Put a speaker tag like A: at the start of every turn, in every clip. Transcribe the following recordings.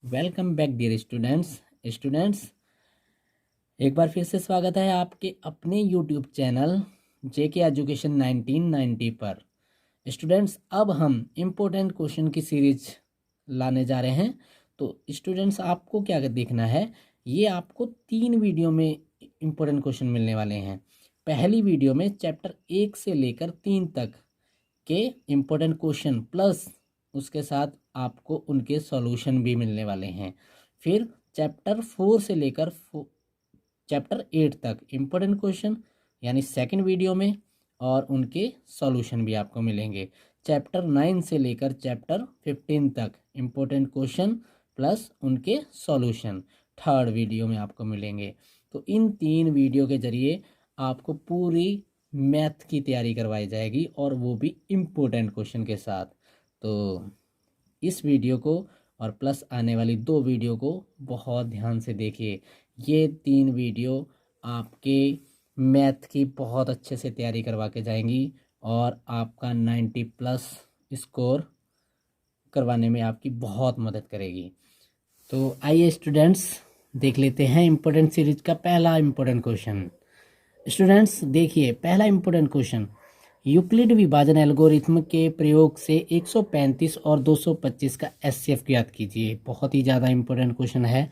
A: Welcome back dear students एक बार फिर से स्वागत है आपके अपने यूट्यूब चैनल जेके एजुकेशन 1990 पर। स्टूडेंट्स, अब हम इम्पोर्टेंट क्वेश्चन की सीरीज लाने जा रहे हैं। तो स्टूडेंट्स, आपको क्या देखना है, ये आपको 3 वीडियो में इम्पोर्टेंट क्वेश्चन मिलने वाले हैं। पहली वीडियो में चैप्टर 1 से लेकर 3 तक के इम्पोर्टेंट क्वेश्चन प्लस उसके साथ आपको उनके सॉल्यूशन भी मिलने वाले हैं। फिर चैप्टर 4 से लेकर चैप्टर 8 तक इम्पोर्टेंट क्वेश्चन यानी सेकंड वीडियो में, और उनके सॉल्यूशन भी आपको मिलेंगे। चैप्टर 9 से लेकर चैप्टर 15 तक इम्पोर्टेंट क्वेश्चन प्लस उनके सॉल्यूशन थर्ड वीडियो में आपको मिलेंगे। तो इन 3 वीडियो के जरिए आपको पूरी मैथ की तैयारी करवाई जाएगी, और वो भी इम्पोर्टेंट क्वेश्चन के साथ। तो इस वीडियो को और प्लस आने वाली 2 वीडियो को बहुत ध्यान से देखिए। ये 3 वीडियो आपके मैथ की बहुत अच्छे से तैयारी करवा के जाएंगी, और आपका 90+ स्कोर करवाने में आपकी बहुत मदद करेगी। तो आइए स्टूडेंट्स, देख लेते हैं इम्पोर्टेंट सीरीज का पहला इम्पोर्टेंट क्वेश्चन। स्टूडेंट्स देखिए, पहला इम्पोर्टेंट क्वेश्चन, यूक्लिड विभाजन एल्गोरिथम के प्रयोग से 135 और 225 का एचसीएफ ज्ञात कीजिए। बहुत ही ज़्यादा इम्पोर्टेंट क्वेश्चन है।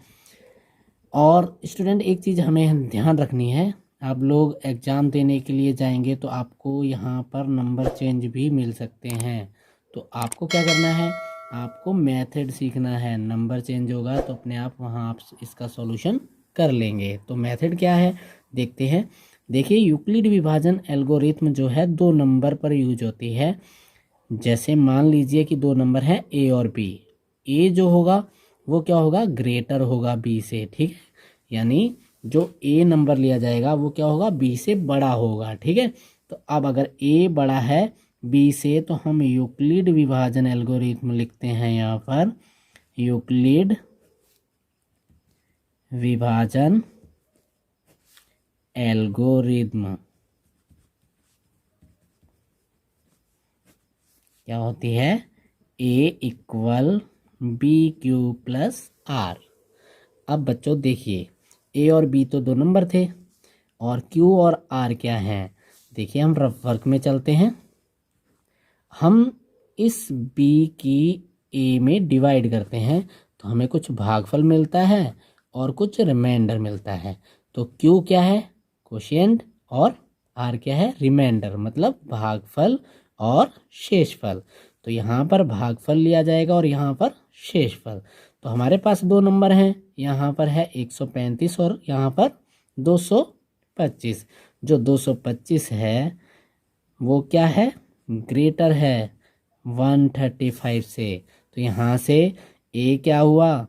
A: और स्टूडेंट, एक चीज़ हमें ध्यान रखनी है, आप लोग एग्ज़ाम देने के लिए जाएंगे तो आपको यहाँ पर नंबर चेंज भी मिल सकते हैं। तो आपको क्या करना है, आपको मेथड सीखना है। नंबर चेंज होगा तो अपने आप वहाँ आप इसका सॉल्यूशन कर लेंगे। तो मेथड क्या है देखते हैं। देखिए, यूक्लिड विभाजन एल्गोरिथम जो है 2 नंबर पर यूज होती है। जैसे मान लीजिए कि 2 नंबर हैं ए और बी। ए जो होगा वो क्या होगा, ग्रेटर होगा बी से, ठीक है। यानी जो ए नंबर लिया जाएगा वो क्या होगा, बी से बड़ा होगा, ठीक है। तो अब अगर ए बड़ा है बी से तो हम यूक्लिड विभाजन एल्गोरिथम लिखते हैं यहाँ पर। यूक्लिड विभाजन एल्गोरिथम क्या होती है, A equal B Q plus R. अब बच्चों देखिए, ए और बी तो 2 नंबर थे, और क्यू और आर क्या हैं। देखिए, हम रफ वर्क में चलते हैं। हम इस बी की ए में डिवाइड करते हैं तो हमें कुछ भागफल मिलता है और कुछ रिमाइंडर मिलता है। तो क्यू क्या है, कोशिएंट, और आर क्या है, रिमाइंडर, मतलब भागफल और शेषफल। तो यहाँ पर भागफल लिया जाएगा और यहाँ पर शेषफल। तो हमारे पास 2 नंबर हैं, यहाँ पर है 135 और यहाँ पर 225। जो 225 है वो क्या है, ग्रेटर है 135 से। तो यहाँ से ए क्या हुआ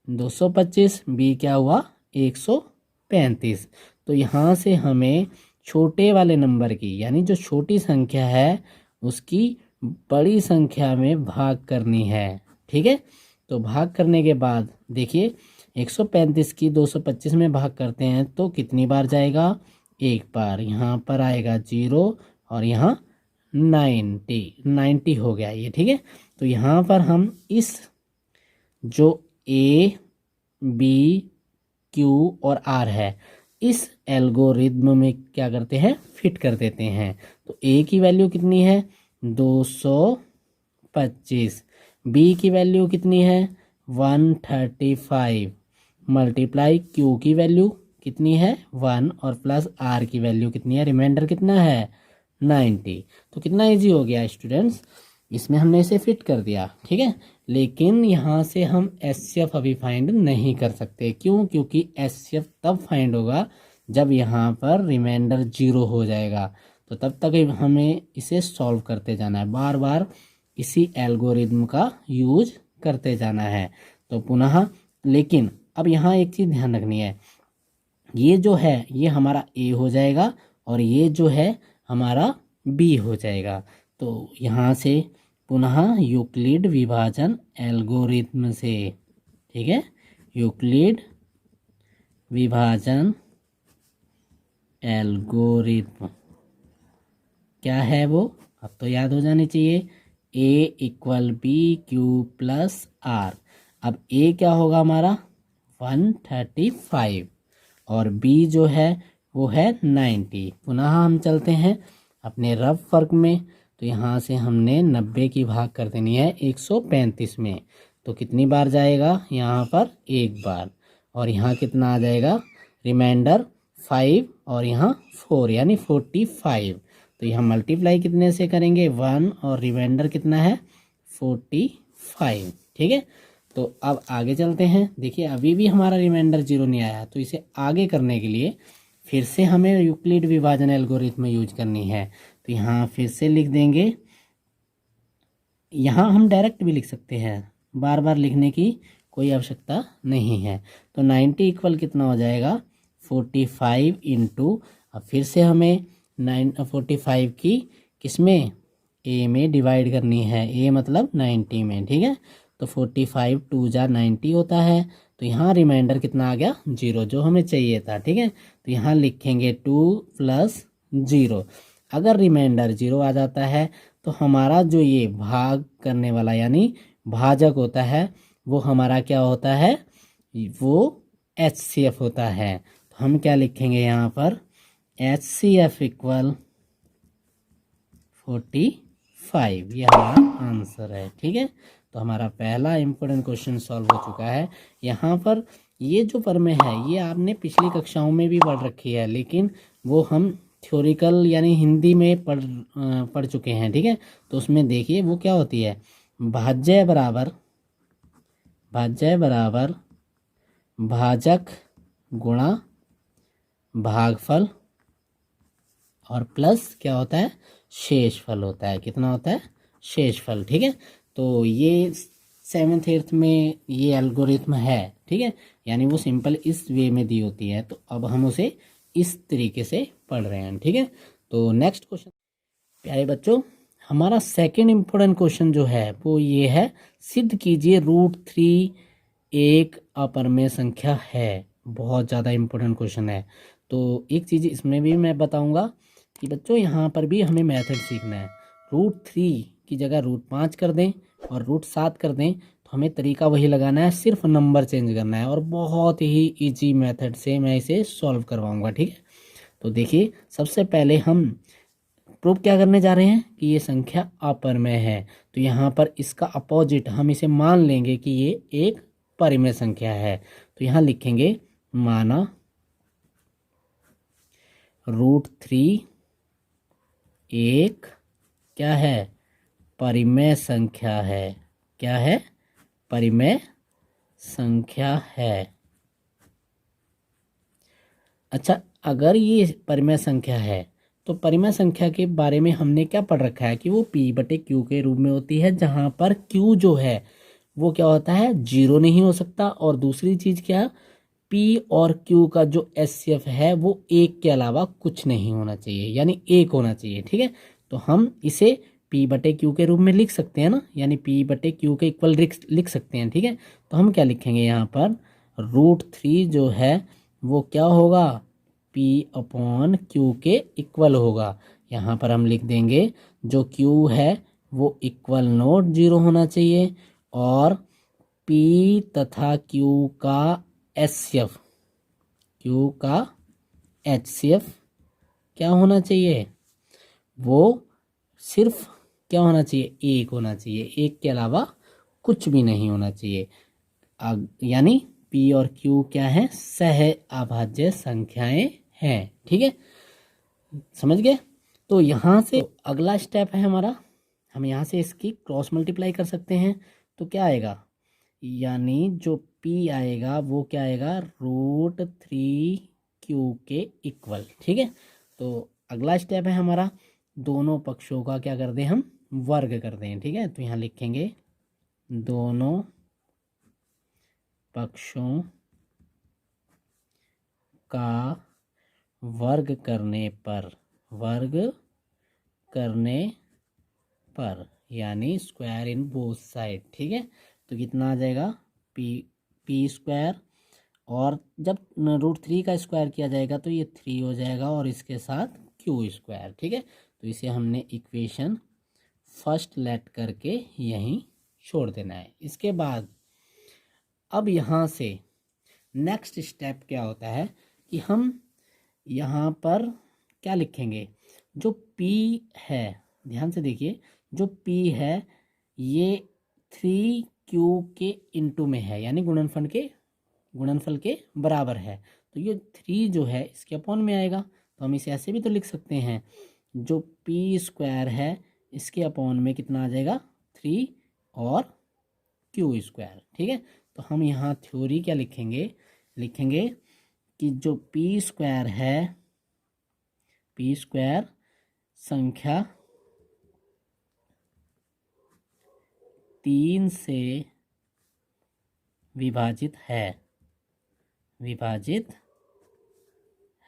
A: 225, बी क्या हुआ 135। तो यहाँ से हमें छोटे वाले नंबर की, यानी जो छोटी संख्या है उसकी बड़ी संख्या में भाग करनी है, ठीक है। तो भाग करने के बाद देखिए, 135 की 225 में भाग करते हैं तो कितनी बार जाएगा, एक बार। यहाँ पर आएगा 0 और यहाँ 90 हो गया ये, ठीक है। तो यहाँ पर हम इस जो ए बी क्यू और आर है, इस एल्गोरिथम में क्या करते हैं, फिट कर देते हैं। तो ए की वैल्यू कितनी है 225, बी की वैल्यू कितनी है 135, मल्टीप्लाई क्यू की वैल्यू कितनी है 1, और प्लस आर की वैल्यू कितनी है, रिमाइंडर कितना है 90। तो कितना इजी हो गया स्टूडेंट्स, इसमें हमने इसे फिट कर दिया, ठीक है। लेकिन यहाँ से हम एचसीएफ अभी फाइंड नहीं कर सकते। क्यों, क्योंकि एचसीएफ तब फाइंड होगा जब यहाँ पर रिमाइंडर 0 हो जाएगा। तो तब तक हमें इसे सॉल्व करते जाना है, बार बार इसी एल्गोरिथम का यूज करते जाना है। तो पुनः, लेकिन अब यहाँ एक चीज़ ध्यान रखनी है, ये जो है ये हमारा ए हो जाएगा और ये जो है हमारा बी हो जाएगा। तो यहाँ से पुनः यूक्लिड विभाजन एल्गोरिथम से, ठीक है, यूक्लिड विभाजन एल्गोरिथम क्या है वो, अब तो याद हो जानी चाहिए, A equal B Q plus R. अब ए क्या होगा हमारा 135 और बी जो है वो है 90। पुनः हम चलते हैं अपने रफ वर्क में। तो यहाँ से हमने 90 की भाग कर देनी है 135 में। तो कितनी बार जाएगा यहाँ पर एक बार, और यहाँ कितना आ जाएगा रिमाइंडर 5 और यहाँ 4 यानी 45। तो यहाँ मल्टीप्लाई कितने से करेंगे 1 और रिमाइंडर कितना है 45। ठीक है, तो अब आगे चलते हैं। देखिए अभी भी हमारा रिमाइंडर 0 नहीं आया, तो इसे आगे करने के लिए फिर से हमें यूक्लिड विभाजन एल्गोरिथम यूज करनी है। तो यहाँ फिर से लिख देंगे, यहाँ हम डायरेक्ट भी लिख सकते हैं, बार बार लिखने की कोई आवश्यकता नहीं है। तो 90 इक्वल कितना हो जाएगा 45 इंटू, अब फिर से हमें 45 की किसमें ए में डिवाइड करनी है, ए मतलब 90 में। ठीक है, तो 45 2 जा 90 होता है। तो यहाँ रिमाइंडर कितना आ गया 0, जो हमें चाहिए था। ठीक है, तो यहाँ लिखेंगे 2 + 0। अगर रिमाइंडर 0 आ जाता है तो हमारा जो ये भाग करने वाला यानी भाजक होता है वो हमारा क्या होता है, वो HCF होता है। तो हम क्या लिखेंगे यहाँ पर HCF इक्वल 45, ये हमारा आंसर है। ठीक है, तो हमारा पहला इंपॉर्टेंट क्वेश्चन सॉल्व हो चुका है। यहाँ पर ये जो प्रमेय है ये आपने पिछली कक्षाओं में भी पढ़ रखी है, लेकिन वो हम थ्योरिकल यानी हिंदी में पढ़ चुके हैं। ठीक है, तो उसमें देखिए वो क्या होती है, भाज्य बराबर भाजक गुणा भागफल और प्लस क्या होता है शेषफल होता है। कितना होता है शेषफल। ठीक है, तो ये 7th 8th में ये एल्गोरिथम है। ठीक है, यानी वो सिंपल इस वे में दी होती है, तो अब हम उसे इस तरीके से पढ़ रहे हैं। ठीक है, तो नेक्स्ट क्वेश्चन प्यारे बच्चों, हमारा सेकंड इम्पोर्टेंट क्वेश्चन जो है वो ये है, सिद्ध कीजिए √3 एक अपरिमेय संख्या है। बहुत ज़्यादा इम्पोर्टेंट क्वेश्चन है। तो एक चीज़ इसमें भी मैं बताऊंगा कि बच्चों यहाँ पर भी हमें मेथड सीखना है। √3 की जगह √5 कर दें और √7 कर दें तो हमें तरीका वही लगाना है, सिर्फ नंबर चेंज करना है, और बहुत ही इजी मेथड से मैं इसे सॉल्व करवाऊंगा। ठीक है, तो देखिए सबसे पहले हम प्रूव क्या करने जा रहे हैं कि ये संख्या अपरिमेय है। तो यहाँ पर इसका अपोजिट हम इसे मान लेंगे कि ये एक परिमेय संख्या है। तो यहाँ लिखेंगे माना √3 एक क्या है परिमेय संख्या है। क्या है परिमेय संख्या है। अच्छा, अगर ये परिमेय संख्या है तो परिमेय संख्या के बारे में हमने क्या पढ़ रखा है कि वो P/Q के रूप में होती है, जहाँ पर Q जो है वो क्या होता है 0 नहीं हो सकता, और दूसरी चीज़ क्या P और Q का जो HCF है वो एक के अलावा कुछ नहीं होना चाहिए, यानी एक होना चाहिए। ठीक है, तो हम इसे P/Q के रूप में लिख सकते हैं ना, यानी P/Q के इक्वल लिख सकते हैं। ठीक है, तो हम क्या लिखेंगे यहाँ पर √3 जो है वो क्या होगा P/Q के इक्वल होगा। यहाँ पर हम लिख देंगे जो Q है वो इक्वल नोट 0 होना चाहिए, और P तथा Q का HCF क्या होना चाहिए, वो सिर्फ क्या होना चाहिए एक होना चाहिए, एक के अलावा कुछ भी नहीं होना चाहिए। यानी P और Q क्या है सह अभाज्य संख्याएं हैं। ठीक है, समझ गए। तो यहाँ से अगला स्टेप है हमारा, हम यहाँ से इसकी क्रॉस मल्टीप्लाई कर सकते हैं। तो क्या आएगा, यानी जो P आएगा वो क्या आएगा √3Q के इक्वल। ठीक है, तो अगला स्टेप है हमारा दोनों पक्षों का क्या कर दें हम वर्ग कर दें। ठीक है, तो यहाँ लिखेंगे दोनों पक्षों का वर्ग करने पर यानी स्क्वायर इन बोथ साइड। ठीक है, तो कितना आ जाएगा P² और जब √3 का स्क्वायर किया जाएगा तो ये 3 हो जाएगा और इसके साथ Q²। ठीक है, तो इसे हमने इक्वेशन फर्स्ट लेट करके यहीं छोड़ देना है। इसके बाद अब यहाँ से नेक्स्ट स्टेप क्या होता है कि हम यहाँ पर क्या लिखेंगे, जो P है, ध्यान से देखिए, जो P है ये 3Q के इनटू में है, यानी गुणनफल के बराबर है। तो ये 3 जो है इसके अपॉन में आएगा, तो हम इसे ऐसे भी तो लिख सकते हैं, जो P स्क्वायर है इसके अपॉन में कितना आ जाएगा 3 और Q स्क्वायर। ठीक है, तो हम यहाँ थ्योरी क्या लिखेंगे कि जो P स्क्वायर है, P स्क्वायर संख्या 3 से विभाजित है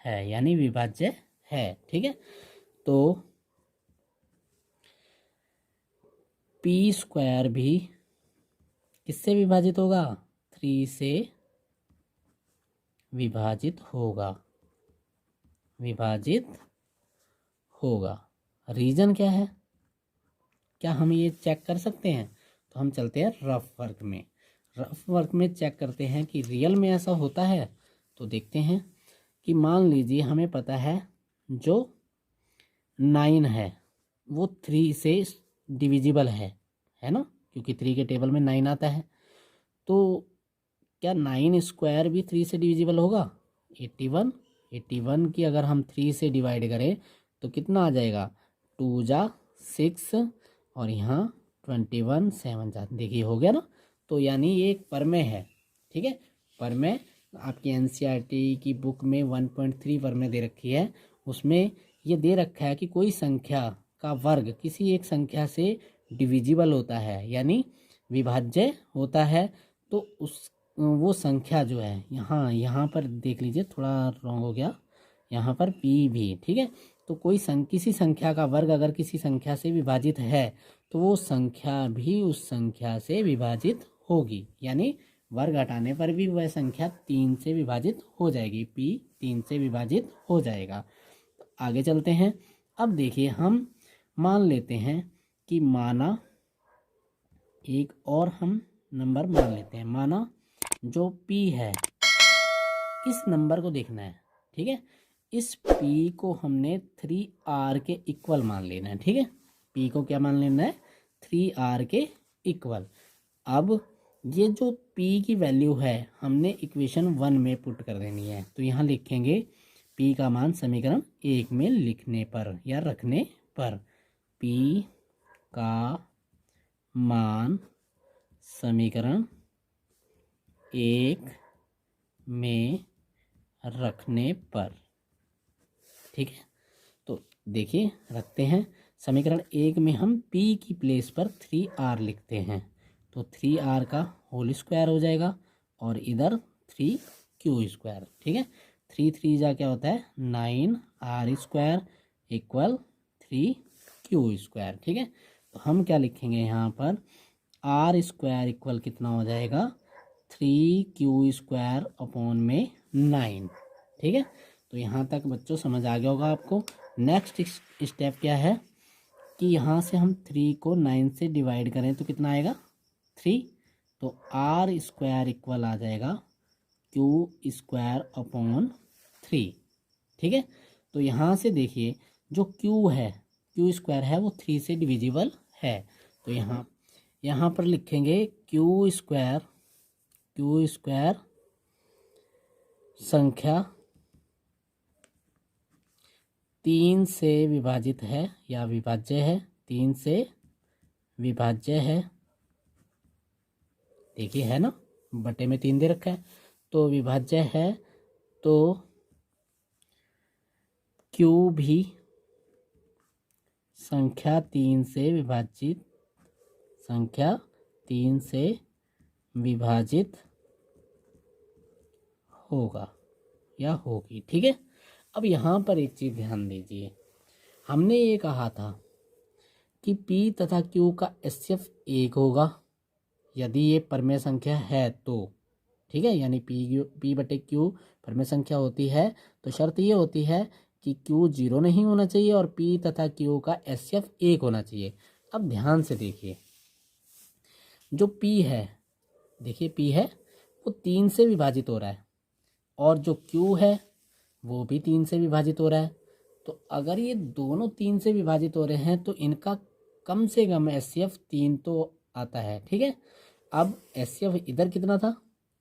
A: यानी विभाज्य है। ठीक है, तो P स्क्वायर भी किससे विभाजित होगा, 3 से विभाजित होगा। रीजन क्या है, क्या हम ये चेक कर सकते हैं? तो हम चलते हैं रफ वर्क में चेक करते हैं कि रियल में ऐसा होता है। तो देखते हैं कि मान लीजिए हमें पता है जो 9 है वो 3 से डिविजिबल है ना, क्योंकि 3 के टेबल में 9 आता है। तो क्या 9 स्क्वायर भी 3 से डिविजिबल होगा? 81 की अगर हम 3 से डिवाइड करें तो कितना आ जाएगा, 2 जा 6 और यहाँ 21 7 जा, देखिए हो गया ना। तो यानी ये एक परमेय है। ठीक है, परमेय आपकी एनसीईआरटी की बुक में 1.3 परमेय दे रखी है, उसमें ये दे रखा है कि कोई संख्या का वर्ग किसी एक संख्या से डिविजिबल होता है यानी विभाज्य होता है, तो वो संख्या जो है, यहाँ पर देख लीजिए थोड़ा रॉन्ग हो गया, यहाँ पर P भी। ठीक है, तो किसी संख्या का वर्ग अगर किसी संख्या से विभाजित है तो वो संख्या भी उस संख्या से विभाजित होगी, यानी वर्ग हटाने पर भी वह संख्या 3 से विभाजित हो जाएगी, P 3 से विभाजित हो जाएगा। तो आगे चलते हैं। अब देखिए हम मान लेते हैं कि माना एक और हम नंबर मान लेते हैं, माना जो P है, इस नंबर को देखना है। ठीक है, इस P को हमने 3R के इक्वल मान लेना है। ठीक है, P को क्या मान लेना है, 3R के इक्वल। अब ये जो P की वैल्यू है हमने इक्वेशन 1 में पुट कर देनी है, तो यहाँ लिखेंगे P का मान समीकरण 1 में लिखने पर या रखने पर, P का मान समीकरण 1 में रखने पर। ठीक है, तो देखिए रखते हैं समीकरण 1 में हम P की प्लेस पर 3R लिखते हैं, तो 3R का होल स्क्वायर हो जाएगा और इधर 3Q स्क्वायर। ठीक है, 3 3 जा क्या होता है 9R square equal 3Q square. ठीक है, तो हम क्या लिखेंगे यहाँ पर, R स्क्वायर इक्वल कितना हो जाएगा 3Q स्क्वायर अपॉन में 9। ठीक है, तो यहाँ तक बच्चों समझ आ गया होगा आपको। नेक्स्ट स्टेप क्या है कि यहाँ से हम 3 को 9 से डिवाइड करें तो कितना आएगा 3, तो R स्क्वायर इक्वल आ जाएगा Q स्क्वायर अपॉन 3। ठीक है, तो यहाँ से देखिए जो Q है, Q स्क्वायर है वो 3 से डिविजिबल है, तो यहाँ पर लिखेंगे Q स्क्वायर संख्या 3 से विभाजित है या विभाज्य है, 3 से विभाज्य है। देखिए है ना, बटे में 3 दे रखा है, तो विभाज्य है, तो Q भी संख्या 3 से विभाजित होगा या होगी। ठीक है, अब यहाँ पर एक चीज़ ध्यान दीजिए, हमने ये कहा था कि P तथा Q का HCF 1 होगा यदि ये परमेय संख्या है तो। ठीक है, यानी P बटे Q परमेय संख्या होती है तो शर्त ये होती है कि Q 0 नहीं होना चाहिए और P तथा Q का HCF 1 होना चाहिए। अब ध्यान से देखिए, जो P है, देखिए P है वो 3 से विभाजित हो रहा है और जो Q है वो भी 3 से विभाजित हो रहा है। तो अगर ये दोनों 3 से विभाजित हो रहे हैं तो इनका कम से कम HCF 3 तो आता है। ठीक है, अब HCF इधर कितना था,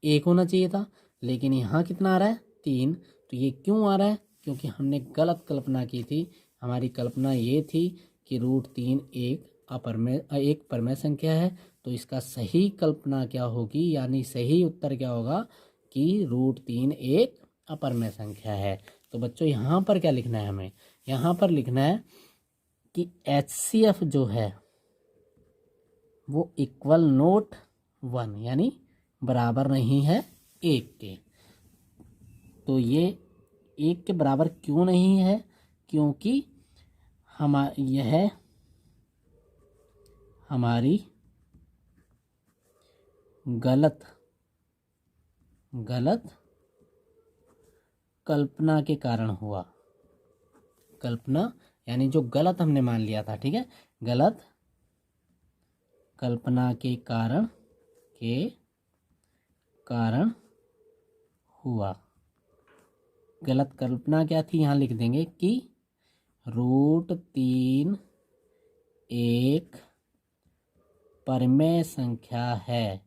A: 1 होना चाहिए था, लेकिन यहाँ कितना आ रहा है, 3। तो ये क्यों आ रहा है, क्योंकि हमने गलत कल्पना की थी। हमारी कल्पना ये थी कि √3 एक परमेय संख्या है। तो इसका सही कल्पना क्या होगी, यानी सही उत्तर क्या होगा कि √3 एक अपरमेय संख्या है। तो बच्चों यहाँ पर क्या लिखना है, हमें यहाँ पर लिखना है कि HCF जो है वो इक्वल नोट 1, यानी बराबर नहीं है 1 के। तो ये 1 के बराबर क्यों नहीं है, क्योंकि यह हमारी गलत कल्पना के कारण हुआ। कल्पना यानी जो गलत हमने मान लिया था। ठीक है, गलत कल्पना के कारण हुआ। गलत कल्पना क्या थी, यहाँ लिख देंगे कि √3 एक परमेय संख्या है।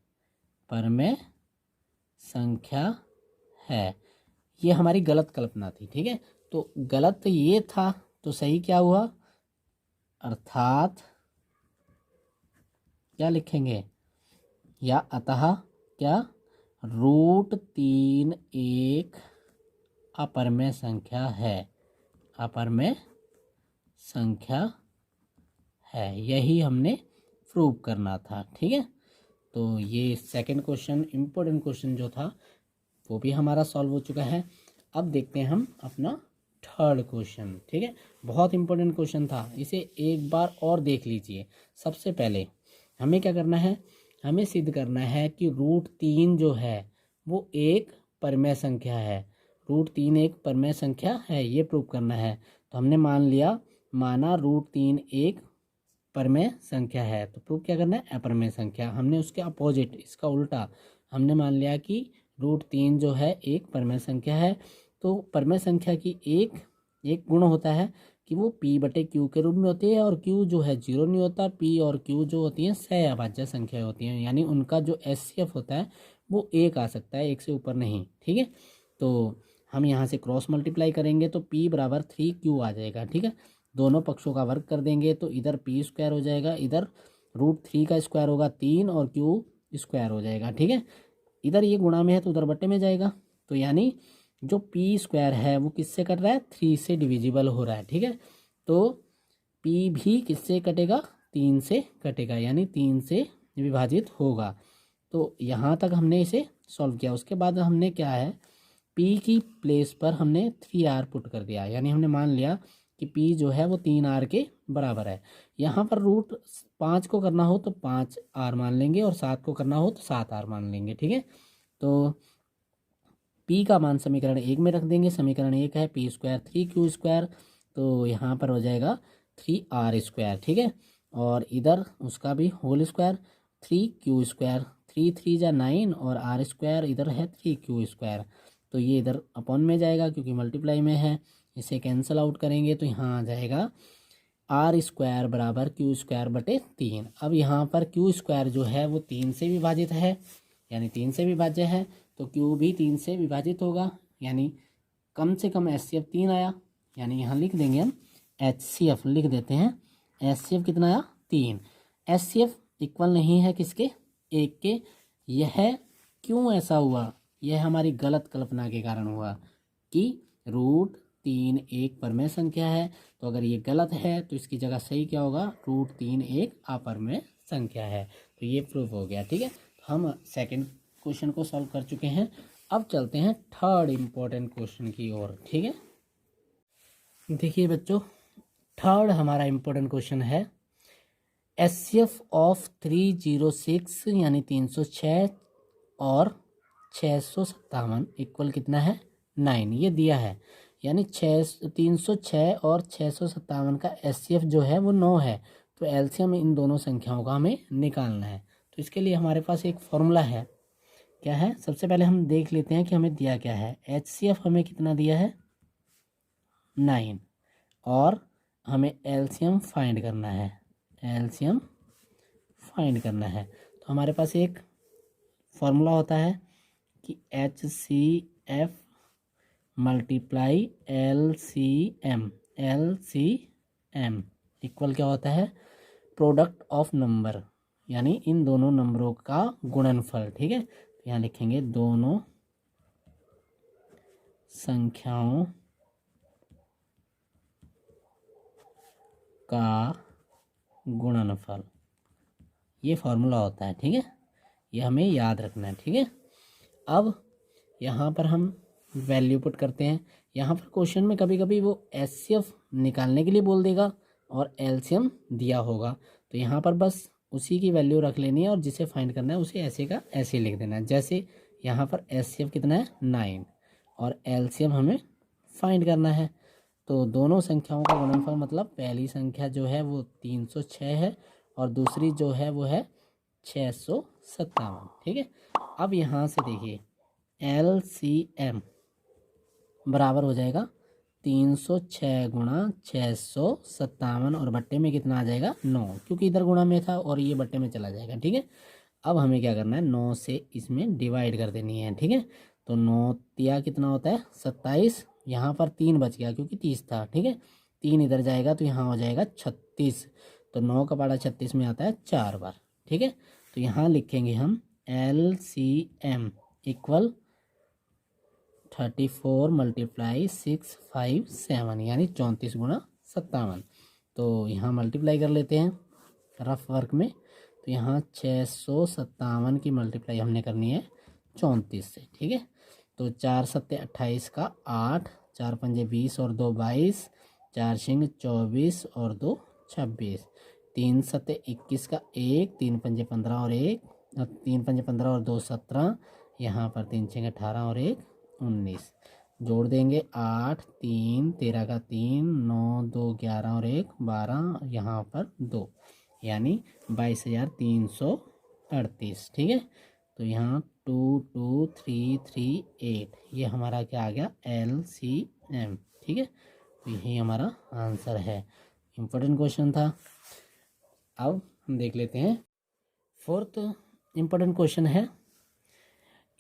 A: ये हमारी गलत कल्पना थी। ठीक है, तो गलत ये था तो सही क्या हुआ, अर्थात क्या लिखेंगे, या अतः क्या, √3 एक अपरमेय संख्या है। यही हमने प्रूव करना था। ठीक है, तो ये सेकंड क्वेश्चन, इम्पोर्टेंट क्वेश्चन जो था वो भी हमारा सॉल्व हो चुका है। अब देखते हैं हम अपना थर्ड क्वेश्चन। ठीक है, बहुत इम्पोर्टेंट क्वेश्चन था, इसे एक बार और देख लीजिए। सबसे पहले हमें क्या करना है, हमें सिद्ध करना है कि √3 जो है वो एक परमेय संख्या है। √3 एक परमेय संख्या है, ये प्रूव करना है। तो हमने माना √3 एक परमेय संख्या है, तो प्रूव क्या करना है, अपरमेय संख्या। हमने उसके अपोजिट, इसका उल्टा, हमने मान लिया कि √3 जो है एक परमेय संख्या है। तो परमेय संख्या की एक गुण होता है कि वो P/Q के रूप में होती है, और Q जो है 0 नहीं होता। P और Q जो होती हैं सहअभाज्य संख्या होती हैं, यानी उनका जो HCF होता है वो 1 आ सकता है, 1 से ऊपर नहीं। ठीक है, तो हम यहाँ से क्रॉस मल्टीप्लाई करेंगे तो P बराबर 3Q आ जाएगा। ठीक है, दोनों पक्षों का वर्ग कर देंगे तो इधर P² हो जाएगा, इधर √3 का स्क्वायर होगा 3 और Q² हो जाएगा। ठीक है, इधर ये गुणा में है तो उधर बट्टे में जाएगा। तो यानी जो P² है वो किससे कट रहा है, 3 से डिविजिबल हो रहा है। ठीक है, तो P भी किससे कटेगा, 3 से कटेगा, यानी 3 से विभाजित होगा। तो यहाँ तक हमने इसे सॉल्व किया। उसके बाद हमने क्या है, P की प्लेस पर हमने 3R पुट कर दिया, यानी हमने मान लिया कि P जो है वो 3R के बराबर है। यहाँ पर √5 को करना हो तो 5R मान लेंगे, और 7 को करना हो तो 7R मान लेंगे। ठीक है, तो P का मान समीकरण 1 में रख देंगे। समीकरण 1 है P² 3Q², तो यहाँ पर हो जाएगा 3R²। ठीक है, और इधर उसका भी होल स्क्वायर 3Q², 3 3 जा 9 और R² इधर है 3Q²। तो ये इधर अपॉन में जाएगा क्योंकि मल्टीप्लाई में है, इसे कैंसिल आउट करेंगे तो यहाँ आ जाएगा R² बराबर Q²/3। अब यहाँ पर Q² जो है वो 3 से विभाजित है, यानी 3 से विभाज्य है, तो Q भी 3 से विभाजित होगा, यानी कम से कम HCF 3 आया। यानी यहाँ लिख देंगे हम, HCF लिख देते हैं, HCF कितना आया, 3। HCF इक्वल नहीं है किसके, 1 के। यह क्यों ऐसा हुआ, यह हमारी गलत कल्पना के कारण हुआ कि √3 एक परमेय संख्या है। तो अगर ये गलत है तो इसकी जगह सही क्या होगा, √3 एक अपरमेय संख्या है। तो ये प्रूफ हो गया। ठीक है, तो हम सेकंड क्वेश्चन को सॉल्व कर चुके हैं। अब चलते हैं थर्ड इम्पोर्टेंट क्वेश्चन की ओर। ठीक है, देखिए बच्चों, थर्ड हमारा इम्पोर्टेंट क्वेश्चन है, HCF ऑफ 306 यानी 306 और 657 इक्वल कितना है, 9। ये दिया है, यानी 306 और 657 का HCF जो है वो 9 है। तो एलसीएम इन दोनों संख्याओं का हमें निकालना है। तो इसके लिए हमारे पास एक फॉर्मूला है क्या है, सबसे पहले हम देख लेते हैं कि हमें दिया क्या है। HCF हमें कितना दिया है 9 और हमें एलसीएम फाइंड करना है, एलसीएम फाइंड करना है। तो हमारे पास एक फॉर्मूला होता है कि HCF multiply LCM, LCM equal क्या होता है, प्रोडक्ट ऑफ नंबर, यानी इन दोनों नंबरों का गुणनफल। ठीक है, तो यहाँ लिखेंगे दोनों संख्याओं का गुणनफल, ये फॉर्मूला होता है। ठीक है, ये हमें याद रखना है। ठीक है, अब यहाँ पर हम वैल्यू पुट करते हैं। यहाँ पर क्वेश्चन में कभी कभी वो HCF निकालने के लिए बोल देगा और LCM दिया होगा, तो यहाँ पर बस उसी की वैल्यू रख लेनी है और जिसे फाइंड करना है उसे ऐसे का ऐसे लिख देना है। जैसे यहाँ पर HCF कितना है 9 और LCM हमें फाइंड करना है। तो दोनों संख्याओं का गुणनफल मतलब पहली संख्या जो है वो 306 है और दूसरी जो है वो है 657। ठीक है, अब यहाँ से देखिए LCM बराबर हो जाएगा 306 गुणा 657 और बट्टे में कितना आ जाएगा 9, क्योंकि इधर गुणा में था और ये बट्टे में चला जाएगा। ठीक है, अब हमें क्या करना है 9 से इसमें डिवाइड कर देनी है। ठीक है, तो 9 तिया कितना होता है 27, यहाँ पर 3 बच गया क्योंकि 30 था। ठीक है, 3 इधर जाएगा तो यहाँ हो जाएगा 36, तो 9 का पाड़ा 36 में आता है 4 बार। ठीक है, तो यहाँ लिखेंगे हम LCM इक्वल 34 मल्टीप्लाई 657 यानी 34 गुणा 57। तो यहाँ मल्टीप्लाई कर लेते हैं रफ वर्क में, तो यहाँ 657 की मल्टीप्लाई हमने करनी है 34 से। ठीक है, तो 4 सत्ते 28 का 8, 4 पंजे 20 और 2 22, 4 छिंग 24 और 2 26, 3 सत्ते 21 का 1, 3 पंजे 15 और 1, 3 पंजे 15 और 2 17, यहाँ पर 3 छिंग 18 और 1 19, जोड़ देंगे 8 3 13 का 3, 9 2 11 और 1 12, यहाँ पर 2 यानी 22,338। ठीक है, तो यहाँ 22338 ये हमारा क्या आ गया LCM। ठीक है, तो यही हमारा आंसर है। इम्पोर्टेंट क्वेश्चन था। अब हम देख लेते हैं फोर्थ इम्पोर्टेंट क्वेश्चन है,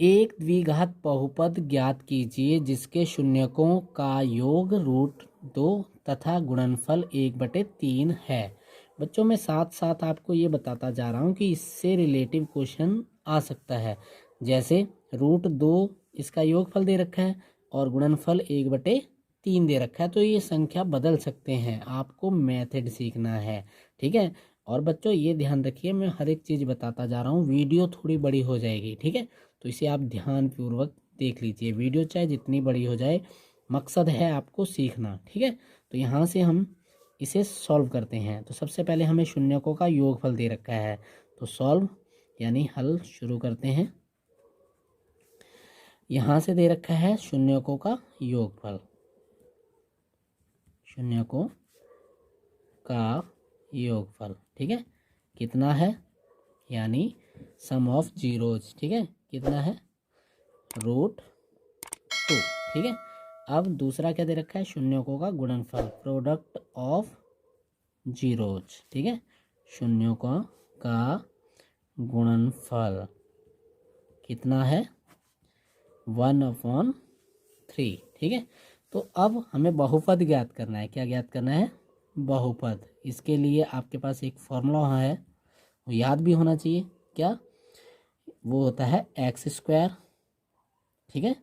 A: एक द्विघात बहुपद ज्ञात कीजिए जिसके शून्यकों का योग √2 तथा गुणनफल 1/3 है। बच्चों मैं साथ साथ आपको ये बताता जा रहा हूँ कि इससे रिलेटिव क्वेश्चन आ सकता है। जैसे √2 इसका योगफल दे रखा है और गुणनफल 1/3 दे रखा है, तो ये संख्या बदल सकते हैं, आपको मेथड सीखना है। ठीक है, और बच्चों ये ध्यान रखिए मैं हर एक चीज़ बताता जा रहा हूँ, वीडियो थोड़ी बड़ी हो जाएगी। ठीक है, तो इसे आप ध्यानपूर्वक देख लीजिए, वीडियो चाहे जितनी बड़ी हो जाए, मकसद है आपको सीखना। ठीक है, तो यहाँ से हम इसे सॉल्व करते हैं। तो सबसे पहले हमें शून्यकों का योगफल दे रखा है, तो सॉल्व यानी हल शुरू करते हैं। यहाँ से दे रखा है शून्यकों का योगफल, शून्यकों का योगफल। ठीक है, कितना है यानी सम ऑफ जीरोज। ठीक है, कितना है √2। ठीक है, अब दूसरा क्या दे रखा है शून्यकों का गुणनफल, प्रोडक्ट ऑफ जीरोज। ठीक है, शून्यकों का गुणनफल कितना है 1/3। ठीक है, तो अब हमें बहुपद ज्ञात करना है। क्या ज्ञात करना है बहुपद। इसके लिए आपके पास एक फॉर्मूला है, वो याद भी होना चाहिए। क्या वो होता है x²। ठीक है,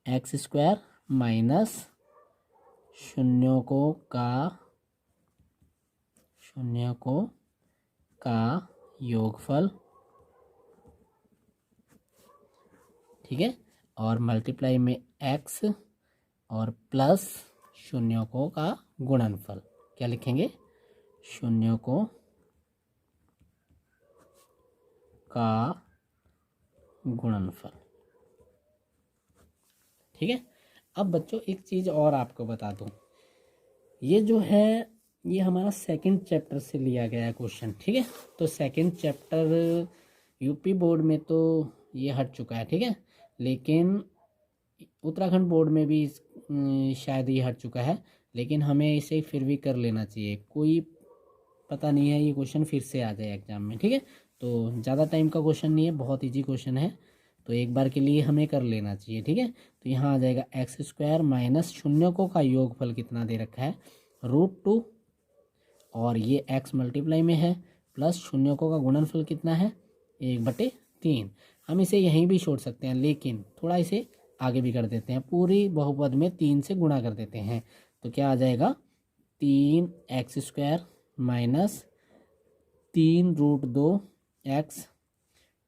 A: x² माइनस शून्यकों का योगफल। ठीक है, और मल्टीप्लाई में x और प्लस शून्यकों का गुणनफल। क्या लिखेंगे शून्यकों का गुणनफल। ठीक है, अब बच्चों एक चीज़ और आपको बता दूं, ये जो है ये हमारा सेकंड चैप्टर से लिया गया है क्वेश्चन। ठीक है, तो सेकंड चैप्टर यूपी बोर्ड में तो ये हट चुका है, ठीक है। लेकिन उत्तराखंड बोर्ड में भी शायद ये हट चुका है, लेकिन हमें इसे फिर भी कर लेना चाहिए, कोई पता नहीं है ये क्वेश्चन फिर से आ जाए एग्जाम में, ठीक है। तो ज़्यादा टाइम का क्वेश्चन नहीं है, बहुत ईजी क्वेश्चन है, तो एक बार के लिए हमें कर लेना चाहिए, ठीक है। तो यहाँ आ जाएगा एक्स स्क्वायर माइनस शून्यकों का योगफल कितना दे रखा है, √2, और ये x मल्टीप्लाई में है, प्लस शून्यकों का गुणनफल कितना है, 1/3। हम इसे यहीं भी छोड़ सकते हैं, लेकिन थोड़ा इसे आगे भी कर देते हैं, पूरी बहुपद में 3 से गुणा कर देते हैं। तो क्या आ जाएगा, 3x² माइनस 3√2x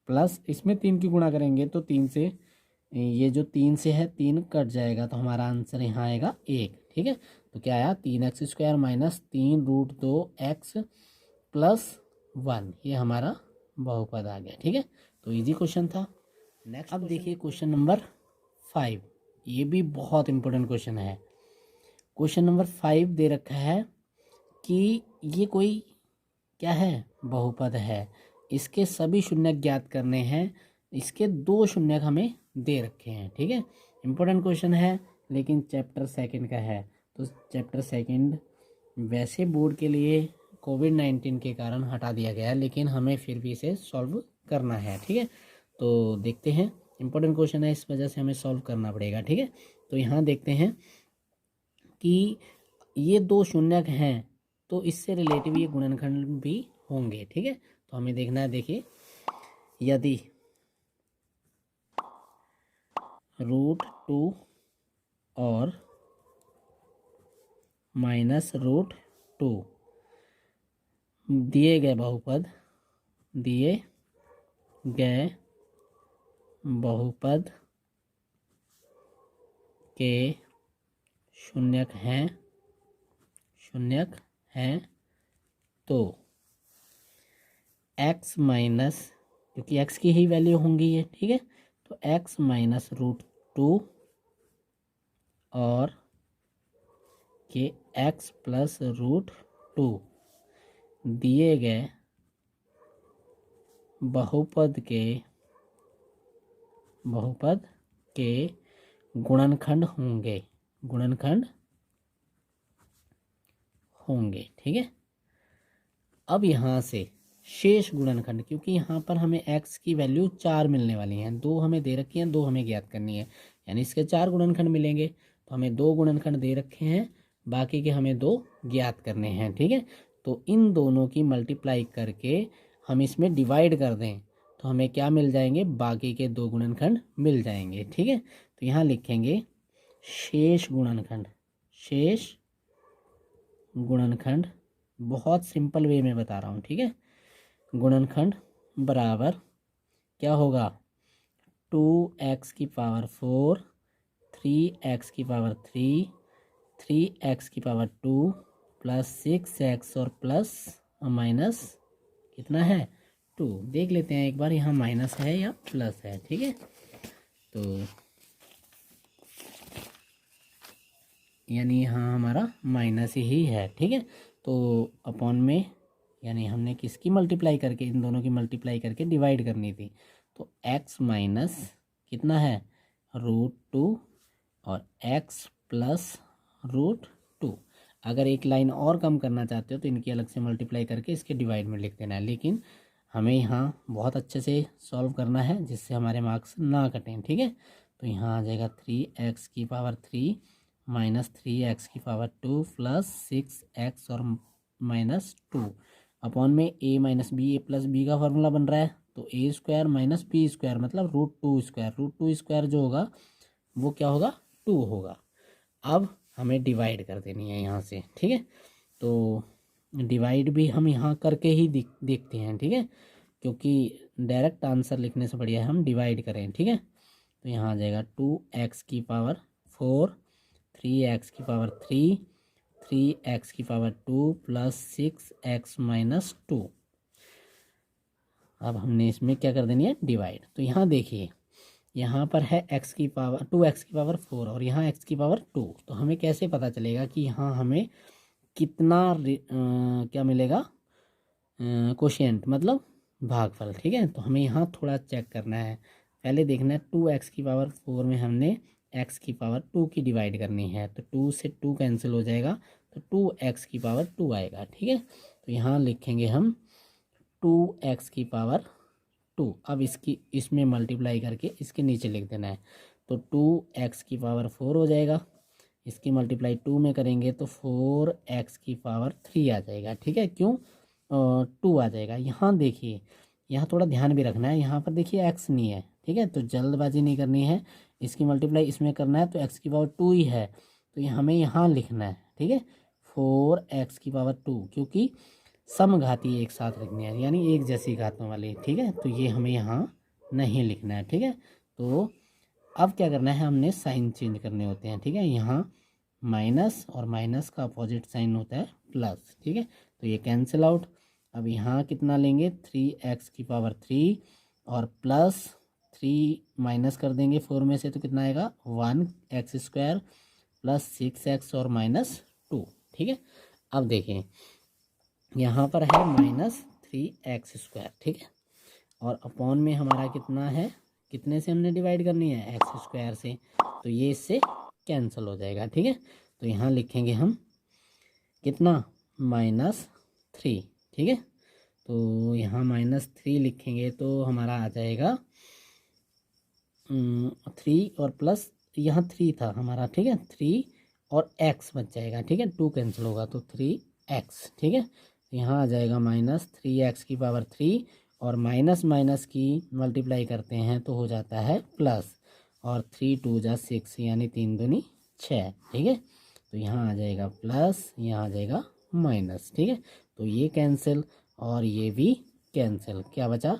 A: प्लस इसमें 3 की गुणा करेंगे तो 3 से, ये जो 3 से है 3 कट जाएगा, तो हमारा आंसर यहाँ आएगा 1, ठीक है। तो क्या आया, 3x² माइनस 3√2x प्लस 1, ये हमारा बहुपद आ गया, ठीक है। तो इजी क्वेश्चन था। नेक्स्ट अब देखिए क्वेश्चन नंबर 5, ये भी बहुत इंपॉर्टेंट क्वेश्चन है। क्वेश्चन नंबर 5 दे रखा है कि ये कोई क्या है, बहुपद है, इसके सभी शून्य ज्ञात करने हैं, इसके 2 शून्य हमें दे रखे हैं, ठीक है। इंपॉर्टेंट क्वेश्चन है, लेकिन चैप्टर सेकंड का है, तो चैप्टर सेकंड वैसे बोर्ड के लिए कोविड-19 के कारण हटा दिया गया है, लेकिन हमें फिर भी इसे सॉल्व करना है, ठीक है। तो देखते हैं, इंपॉर्टेंट क्वेश्चन है, इस वजह से हमें सॉल्व करना पड़ेगा, ठीक है। तो यहाँ देखते हैं कि ये 2 शून्यक हैं, तो इससे रिलेटिव ये गुणनखंड भी होंगे, ठीक है। तो हमें देखना है, देखिए, यदि √2 और -√2 दिए गए बहुपद के शून्यक हैं तो x माइनस, क्योंकि x की ही वैल्यू होंगी ये, ठीक है, तो x माइनस √2 और के x प्लस √2 दिए गए बहुपद के गुणनखंड होंगे, ठीक है। अब यहाँ से शेष गुणनखंड, क्योंकि यहाँ पर हमें x की वैल्यू 4 मिलने वाली हैं, 2 हमें दे रखी हैं, 2 हमें ज्ञात करनी है, यानी इसके 4 गुणनखंड मिलेंगे, तो हमें 2 गुणनखंड दे रखे हैं, बाकी के हमें 2 ज्ञात करने हैं, ठीक है। तो इन दोनों की मल्टीप्लाई करके हम इसमें डिवाइड कर दें, तो हमें क्या मिल जाएंगे, बाकी के 2 गुणनखंड मिल जाएंगे, ठीक है। तो यहाँ लिखेंगे शेष गुणनखंड, बहुत सिंपल वे में बता रहा हूँ, ठीक है। गुणनखंड बराबर क्या होगा, 2x की पावर 4, 3x की पावर 3, 3x की पावर 2 प्लस 6x और प्लस माइनस कितना है, 2। देख लेते हैं एक बार यहाँ माइनस है या प्लस है, ठीक है। तो यानी यहाँ हमारा माइनस ही है, ठीक है। तो अपॉन में, यानी हमने किसकी मल्टीप्लाई करके, इन दोनों की मल्टीप्लाई करके डिवाइड करनी थी, तो x माइनस कितना है, √2 और x प्लस √2। अगर एक लाइन और कम करना चाहते हो तो इनकी अलग से मल्टीप्लाई करके इसके डिवाइड में लिख देना है, लेकिन हमें यहाँ बहुत अच्छे से सॉल्व करना है जिससे हमारे मार्क्स ना कटें, ठीक है। तो यहाँ आ जाएगा 3x की पावर 3 माइनस 3x की पावर 2 प्लस 6x और माइनस 2 अपॉन में a minus B, a plus B का फॉर्मूला बन रहा है, तो a² माइनस b² मतलब √2² जो होगा वो क्या होगा, 2 होगा। अब हमें डिवाइड कर देनी है यहाँ से, ठीक है। तो डिवाइड भी हम यहाँ करके ही देखते हैं, ठीक है, क्योंकि डायरेक्ट आंसर लिखने से बढ़िया है हम डिवाइड करें, ठीक है। तो यहाँ आ जाएगा 2x की पावर 4, 3x की पावर 3, 3x की पावर 2 प्लस 6x माइनस 2। अब हमने इसमें क्या कर देनी है, डिवाइड। तो यहाँ देखिए, यहाँ पर है x की पावर 2x की पावर 4 और यहाँ x की पावर 2, तो हमें कैसे पता चलेगा कि यहाँ हमें कितना क्या मिलेगा, कोशेंट मतलब भागफल, ठीक है। तो हमें यहाँ थोड़ा चेक करना है, पहले देखना है 2x⁴ में हमने x⁴ की डिवाइड करनी है, तो 2 से 2 कैंसिल हो जाएगा, तो 2x⁴ आएगा। ठीक है, तो यहाँ लिखेंगे हम 2x⁴। अब इसमें मल्टीप्लाई करके इसके नीचे लिख देना है, तो 2x⁴ हो जाएगा। इसकी मल्टीप्लाई 2 में करेंगे तो 4x⁴ आ जाएगा। ठीक है, क्यों 2 आ जाएगा। यहाँ देखिए, यहाँ थोड़ा ध्यान भी रखना है, यहाँ पर देखिए x नहीं है। ठीक है, तो जल्दबाजी नहीं करनी है, इसकी मल्टीप्लाई इसमें करना है, तो x⁴ ही है, तो ये हमें यहाँ लिखना है। ठीक है, 4x⁴, क्योंकि समघाती एक साथ लिखनी है, यानी एक जैसी घातों वाली। ठीक है, तो ये हमें यहाँ नहीं लिखना है। ठीक है, तो अब क्या करना है, हमने साइन चेंज करने होते हैं। ठीक है, यहाँ माइनस और माइनस का अपोजिट साइन होता है प्लस। ठीक है, तो ये कैंसिल आउट। अब यहाँ कितना लेंगे, 3x⁴ और प्लस 3 माइनस कर देंगे 4 में से, तो कितना आएगा 1x² प्लस 6x और -2। ठीक है, अब देखें यहाँ पर है -3x²। ठीक है, और अपॉन में हमारा कितना है, कितने से हमने डिवाइड करनी है, x² से, तो ये इससे कैंसिल हो जाएगा। ठीक है, तो यहाँ लिखेंगे हम कितना -3। ठीक है, तो यहाँ -3 लिखेंगे तो हमारा आ जाएगा 3 और प्लस यहाँ 3 था हमारा। ठीक है, 3 और x बच जाएगा। ठीक है, 2 कैंसिल होगा तो 3x। ठीक है, यहाँ आ जाएगा -3x⁴, और माइनस माइनस की मल्टीप्लाई करते हैं तो हो जाता है प्लस, और 3 2 जा 6, यानी 3 दूनी 6। ठीक है, तो यहाँ आ जाएगा प्लस, यहाँ आ जाएगा माइनस। ठीक है, तो ये कैंसिल और ये भी कैंसिल, क्या बचा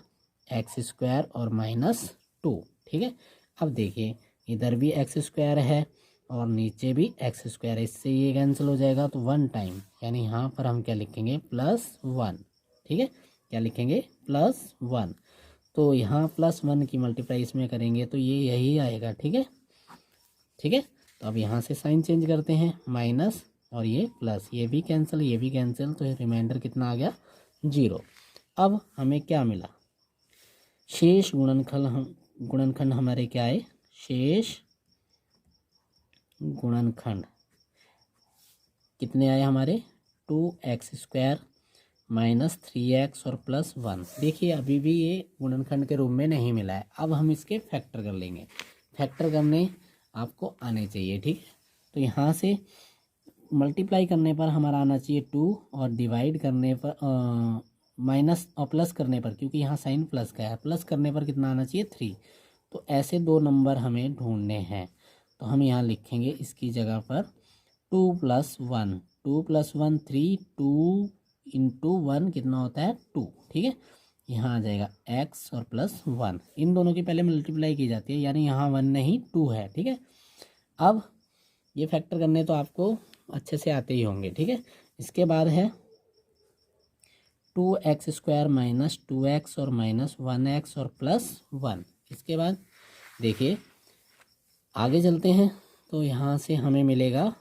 A: x² और -2। ठीक है, अब देखिए इधर भी x² है और नीचे भी x², इससे ये कैंसिल हो जाएगा, तो 1 टाइम, यानी यहाँ पर हम क्या लिखेंगे +1। ठीक है, क्या लिखेंगे +1, तो यहाँ +1 की मल्टीप्लाई इसमें करेंगे तो ये यही आएगा। ठीक है, ठीक है, तो अब यहाँ से साइन चेंज करते हैं, माइनस और ये प्लस, ये भी कैंसिल, ये भी कैंसिल, तो रिमाइंडर कितना आ गया 0। अब हमें क्या मिला, शेष गुणनखंड हमारे क्या है, शेष गुणनखंड कितने आए हमारे, 2x² -3x और +1। देखिए अभी भी ये गुणनखंड के रूप में नहीं मिला है, अब हम इसके फैक्टर कर लेंगे। फैक्टर करने आपको आने चाहिए। ठीक है, तो यहाँ से मल्टीप्लाई करने पर हमारा आना चाहिए 2, और डिवाइड करने पर माइनस और प्लस करने पर, क्योंकि यहाँ साइन प्लस का है, प्लस करने पर कितना आना चाहिए 3। तो ऐसे 2 नंबर हमें ढूंढने हैं, तो हम यहाँ लिखेंगे इसकी जगह पर 2 + 1, 2 + 1 3, 2 × 1 कितना होता है 2। ठीक है, यहाँ आ जाएगा x और +1, इन दोनों की पहले मल्टीप्लाई की जाती है, यानी यहाँ 1 नहीं 2 है। ठीक है, अब ये फैक्टर करने तो आपको अच्छे से आते ही होंगे। ठीक है, इसके बाद है 2x² -2x और -1x और +1। इसके बाद देखिए आगे चलते हैं, तो यहाँ से हमें मिलेगा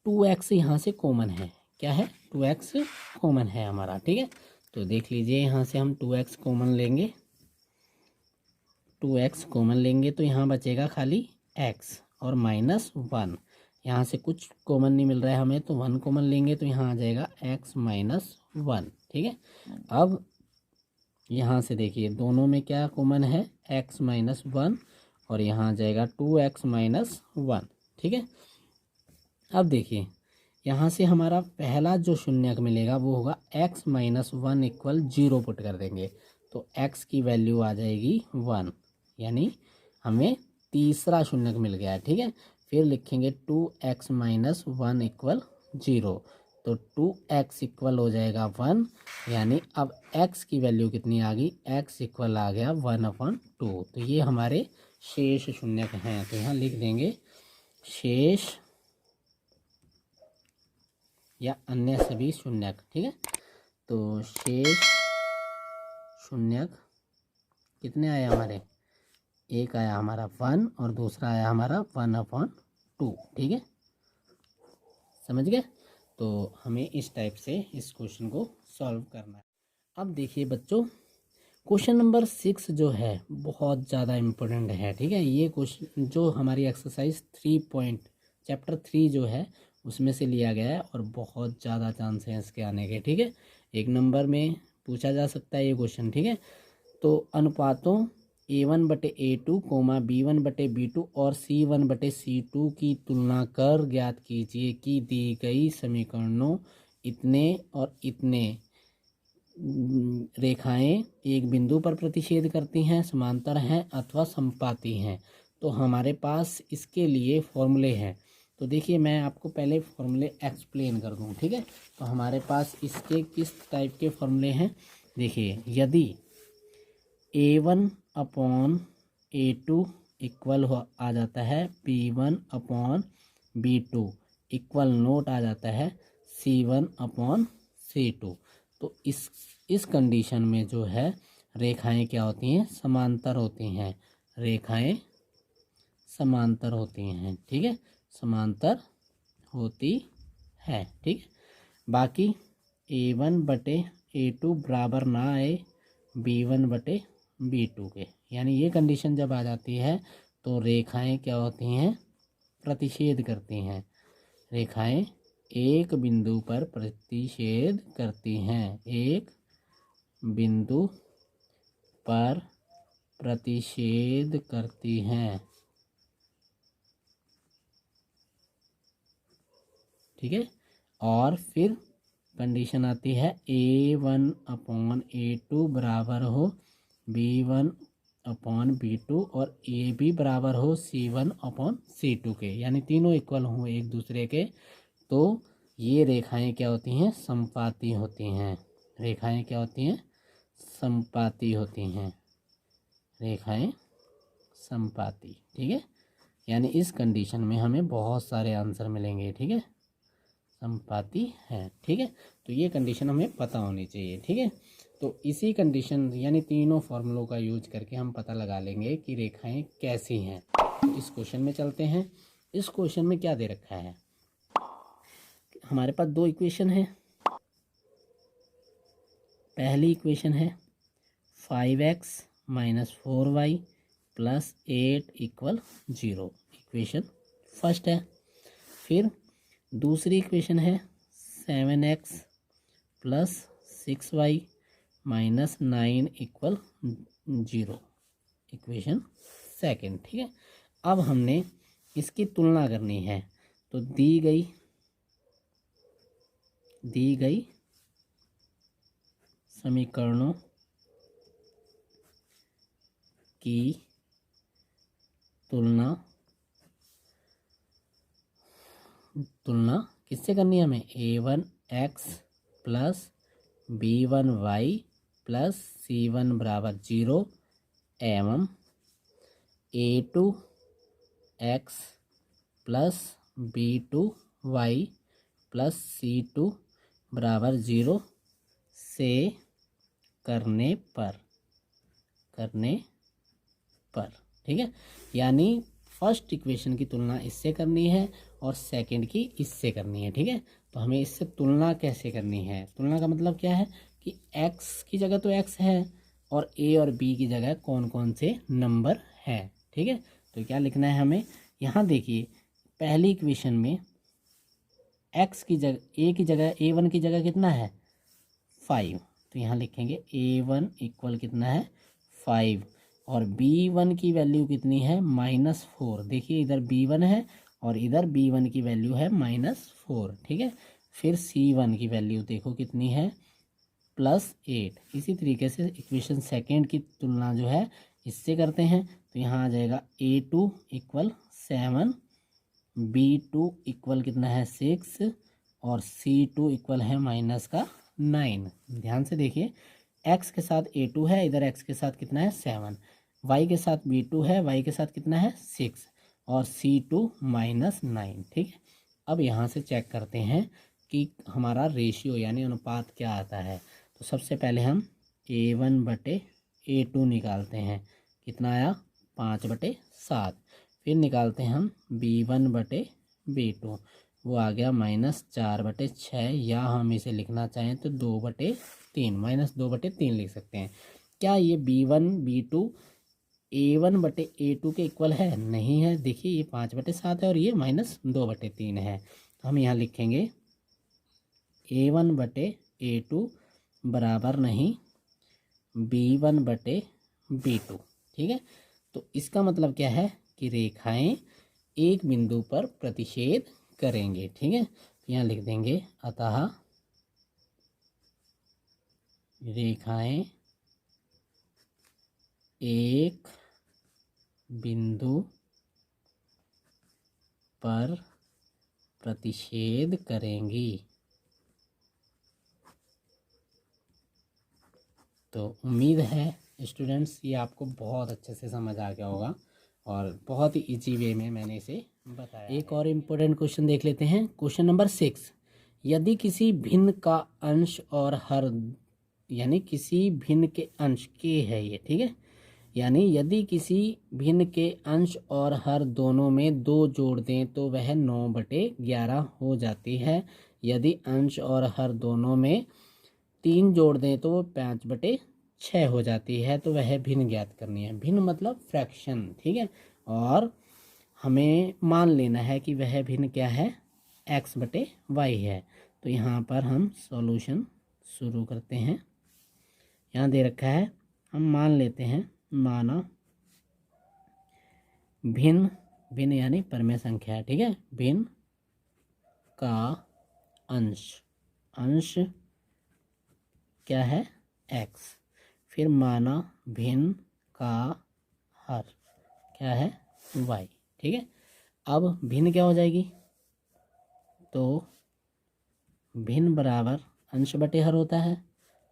A: 2x, यहाँ से कॉमन है, क्या है 2x कॉमन है हमारा। ठीक है, तो देख लीजिए यहाँ से हम 2x कॉमन लेंगे, 2x कॉमन लेंगे तो यहाँ बचेगा खाली x और -1, यहाँ से कुछ कॉमन नहीं मिल रहा है हमें, तो 1 कॉमन लेंगे तो यहाँ आ जाएगा x -1। ठीक है, अब यहाँ से देखिए दोनों में क्या कॉमन है, x -1, और यहाँ आ जाएगा 2x -1। ठीक है, अब देखिए यहाँ से हमारा पहला जो शून्यक मिलेगा वो होगा x -1 = 0 पुट कर देंगे, तो x की वैल्यू आ जाएगी 1, यानी हमें तीसरा शून्यक मिल गया है। ठीक है, फिर लिखेंगे 2x -1 = 0, तो 2x इक्वल हो जाएगा 1, यानी अब x की वैल्यू कितनी आ गई, x इक्वल आ गया 1/2। तो ये हमारे शेष शून्यक हैं, तो यहाँ लिख देंगे शेष या अन्य सभी शून्यक। ठीक है, तो शेष शून्यक कितने आए हमारे, एक आया हमारा 1 और दूसरा आया हमारा 1/2। ठीक है, समझ गए। तो हमें इस टाइप से इस क्वेश्चन को सॉल्व करना है। अब देखिए बच्चों, क्वेश्चन नंबर 6 जो है बहुत ज़्यादा इम्पोर्टेंट है, ठीक है। ये क्वेश्चन जो हमारी एक्सरसाइज 3 चैप्टर 3 जो है उसमें से लिया गया है और बहुत ज़्यादा चांस हैं इसके आने के, ठीक है। 1 नंबर में पूछा जा सकता है ये क्वेश्चन, ठीक है। तो अनुपातों A1/A2, B1/B2 और C1/C2 की तुलना कर ज्ञात कीजिए कि दी गई समीकरणों इतने और इतने रेखाएं एक बिंदु पर प्रतिच्छेद करती हैं, समांतर हैं अथवा समपाती हैं। तो हमारे पास इसके लिए फॉर्मूले हैं। तो देखिए मैं आपको पहले फॉर्मूले एक्सप्लेन कर दूं, ठीक है। तो हमारे पास इसके किस टाइप के फॉर्मूले हैं, देखिए। यदि A1/A2 इक्वल आ जाता है B1/B2 इक्वल नोट आ जाता है C1/C2, तो इस कंडीशन में जो है रेखाएं क्या होती हैं, समांतर होती हैं। रेखाएं समांतर होती हैं, ठीक है, समांतर होती है, ठीक है। बाकी A1/A2 बराबर ना आए B1/B2 के, यानी ये कंडीशन जब आ जाती है तो रेखाएं क्या होती हैं, प्रतिच्छेद करती हैं। रेखाएं एक बिंदु पर प्रतिच्छेद करती हैं, एक बिंदु पर प्रतिच्छेद करती हैं, ठीक है। और फिर कंडीशन आती है A1/A2 बराबर हो B1/B2 और AB बराबर हो C1/C2 के, यानी तीनों इक्वल हों एक दूसरे के, तो ये रेखाएं क्या होती हैं, समपाती होती हैं। रेखाएं क्या होती हैं, समपाती होती हैं। रेखाएं समपाती, ठीक है। यानी इस कंडीशन में हमें बहुत सारे आंसर मिलेंगे, ठीक है, समपाती है, ठीक है। तो ये कंडीशन हमें पता होनी चाहिए, ठीक है। तो इसी कंडीशन यानी तीनों फॉर्मूलों का यूज करके हम पता लगा लेंगे कि रेखाएं कैसी हैं। तो इस क्वेश्चन में चलते हैं। इस क्वेश्चन में क्या दे रखा है, हमारे पास 2 इक्वेशन है। पहली इक्वेशन है 5x - 4y + 8 = 0, इक्वेशन फर्स्ट है। फिर दूसरी इक्वेशन है 7x + 6y - 9 = 0, इक्वेशन सेकंड, ठीक है। अब हमने इसकी तुलना करनी है। तो दी गई समीकरणों की तुलना किससे करनी है हमें, A1x + B1y + C1 = 0 एवं A2x + B2y + C2 = 0 से करने पर, ठीक है। यानी फर्स्ट इक्वेशन की तुलना इससे करनी है और सेकंड की इससे करनी है, ठीक है। तो हमें इससे तुलना कैसे करनी है, तुलना का मतलब क्या है कि x की जगह तो x है और a और b की जगह कौन कौन से नंबर हैं, ठीक है। तो क्या लिखना है हमें, यहाँ देखिए पहली इक्वेशन में x की जगह a की जगह A1 की जगह कितना है 5, तो यहाँ लिखेंगे A1 = कितना है 5 और B1 की वैल्यू कितनी है -4। देखिए इधर B1 है और इधर B1 की वैल्यू है -4, ठीक है। फिर C1 की वैल्यू देखो कितनी है +8। इसी तरीके से इक्वेशन सेकंड की तुलना जो है इससे करते हैं। तो यहाँ आ जाएगा A2 = 7, B2 = कितना है 6 और C2 = है -9। ध्यान से देखिए x के साथ A2 है, इधर x के साथ कितना है 7, y के साथ B2 है, y के साथ कितना है 6 और C2 -9, ठीक है। अब यहाँ से चेक करते हैं कि हमारा रेशियो यानी अनुपात क्या आता है। तो सबसे पहले हम A1/A2 निकालते हैं, कितना आया 5/7। फिर निकालते हैं हम B1/B2, वो आ गया -4/6, या हम इसे लिखना चाहें तो 2/3 -2/3 लिख सकते हैं। क्या ये B1 B2 A1/A2 के इक्वल है? नहीं है। देखिए ये 5/7 है और ये -2/3 है। तो हम यहाँ लिखेंगे A1/A2 बराबर नहीं B1/B2। ठीक है, तो इसका मतलब क्या है कि रेखाएं एक बिंदु पर प्रतिच्छेद करेंगे। ठीक है, तो यहाँ लिख देंगे अतः रेखाएं एक बिंदु पर प्रतिच्छेद करेंगी। तो उम्मीद है स्टूडेंट्स ये आपको बहुत अच्छे से समझ आ गया होगा और बहुत ही इजी वे में मैंने इसे बताया। एक और इम्पोर्टेंट क्वेश्चन देख लेते हैं। क्वेश्चन नंबर 6, यदि किसी भिन्न का अंश और हर, यानी किसी भिन्न के अंश के है ये, ठीक है, यानी यदि किसी भिन्न के अंश और हर दोनों में 2 जोड़ दें तो वह 9/11 हो जाती है। यदि अंश और हर दोनों में 3 जोड़ दें तो वो 5/6 हो जाती है। तो वह भिन्न ज्ञात करनी है। भिन्न मतलब फ्रैक्शन। ठीक है, और हमें मान लेना है कि वह भिन्न क्या है, x/y है। तो यहाँ पर हम सॉल्यूशन शुरू करते हैं। यहाँ दे रखा है, हम मान लेते हैं, माना भिन्न, भिन्न यानी परमेय संख्या है। ठीक है, भिन्न का अंश, अंश क्या है, x, फिर माना भिन्न का हर क्या है, y। ठीक है, अब भिन्न क्या हो जाएगी, तो भिन्न बराबर अंश बटे हर होता है,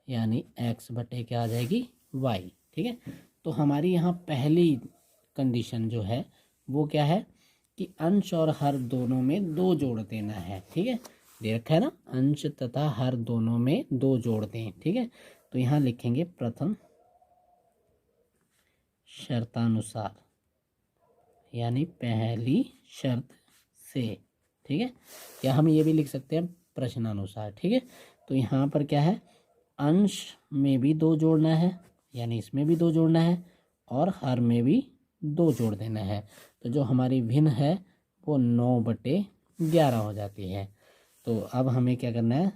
A: यानी x बटे क्या आ जाएगी, y। ठीक है, तो हमारी यहाँ पहली कंडीशन जो है वो क्या है कि अंश और हर दोनों में 2 जोड़ देना है। ठीक है, दे रखा है ना, अंश तथा हर दोनों में 2 जोड़ दें। ठीक है, तो यहाँ लिखेंगे प्रथम शर्तानुसार, यानी पहली शर्त से। ठीक है, या हम ये भी लिख सकते हैं प्रश्नानुसार। ठीक है, तो यहाँ पर क्या है, अंश में भी 2 जोड़ना है, यानी इसमें भी 2 जोड़ना है, और हर में भी 2 जोड़ देना है। तो जो हमारी भिन्न है वो 9/11 हो जाती है। तो अब हमें क्या करना है,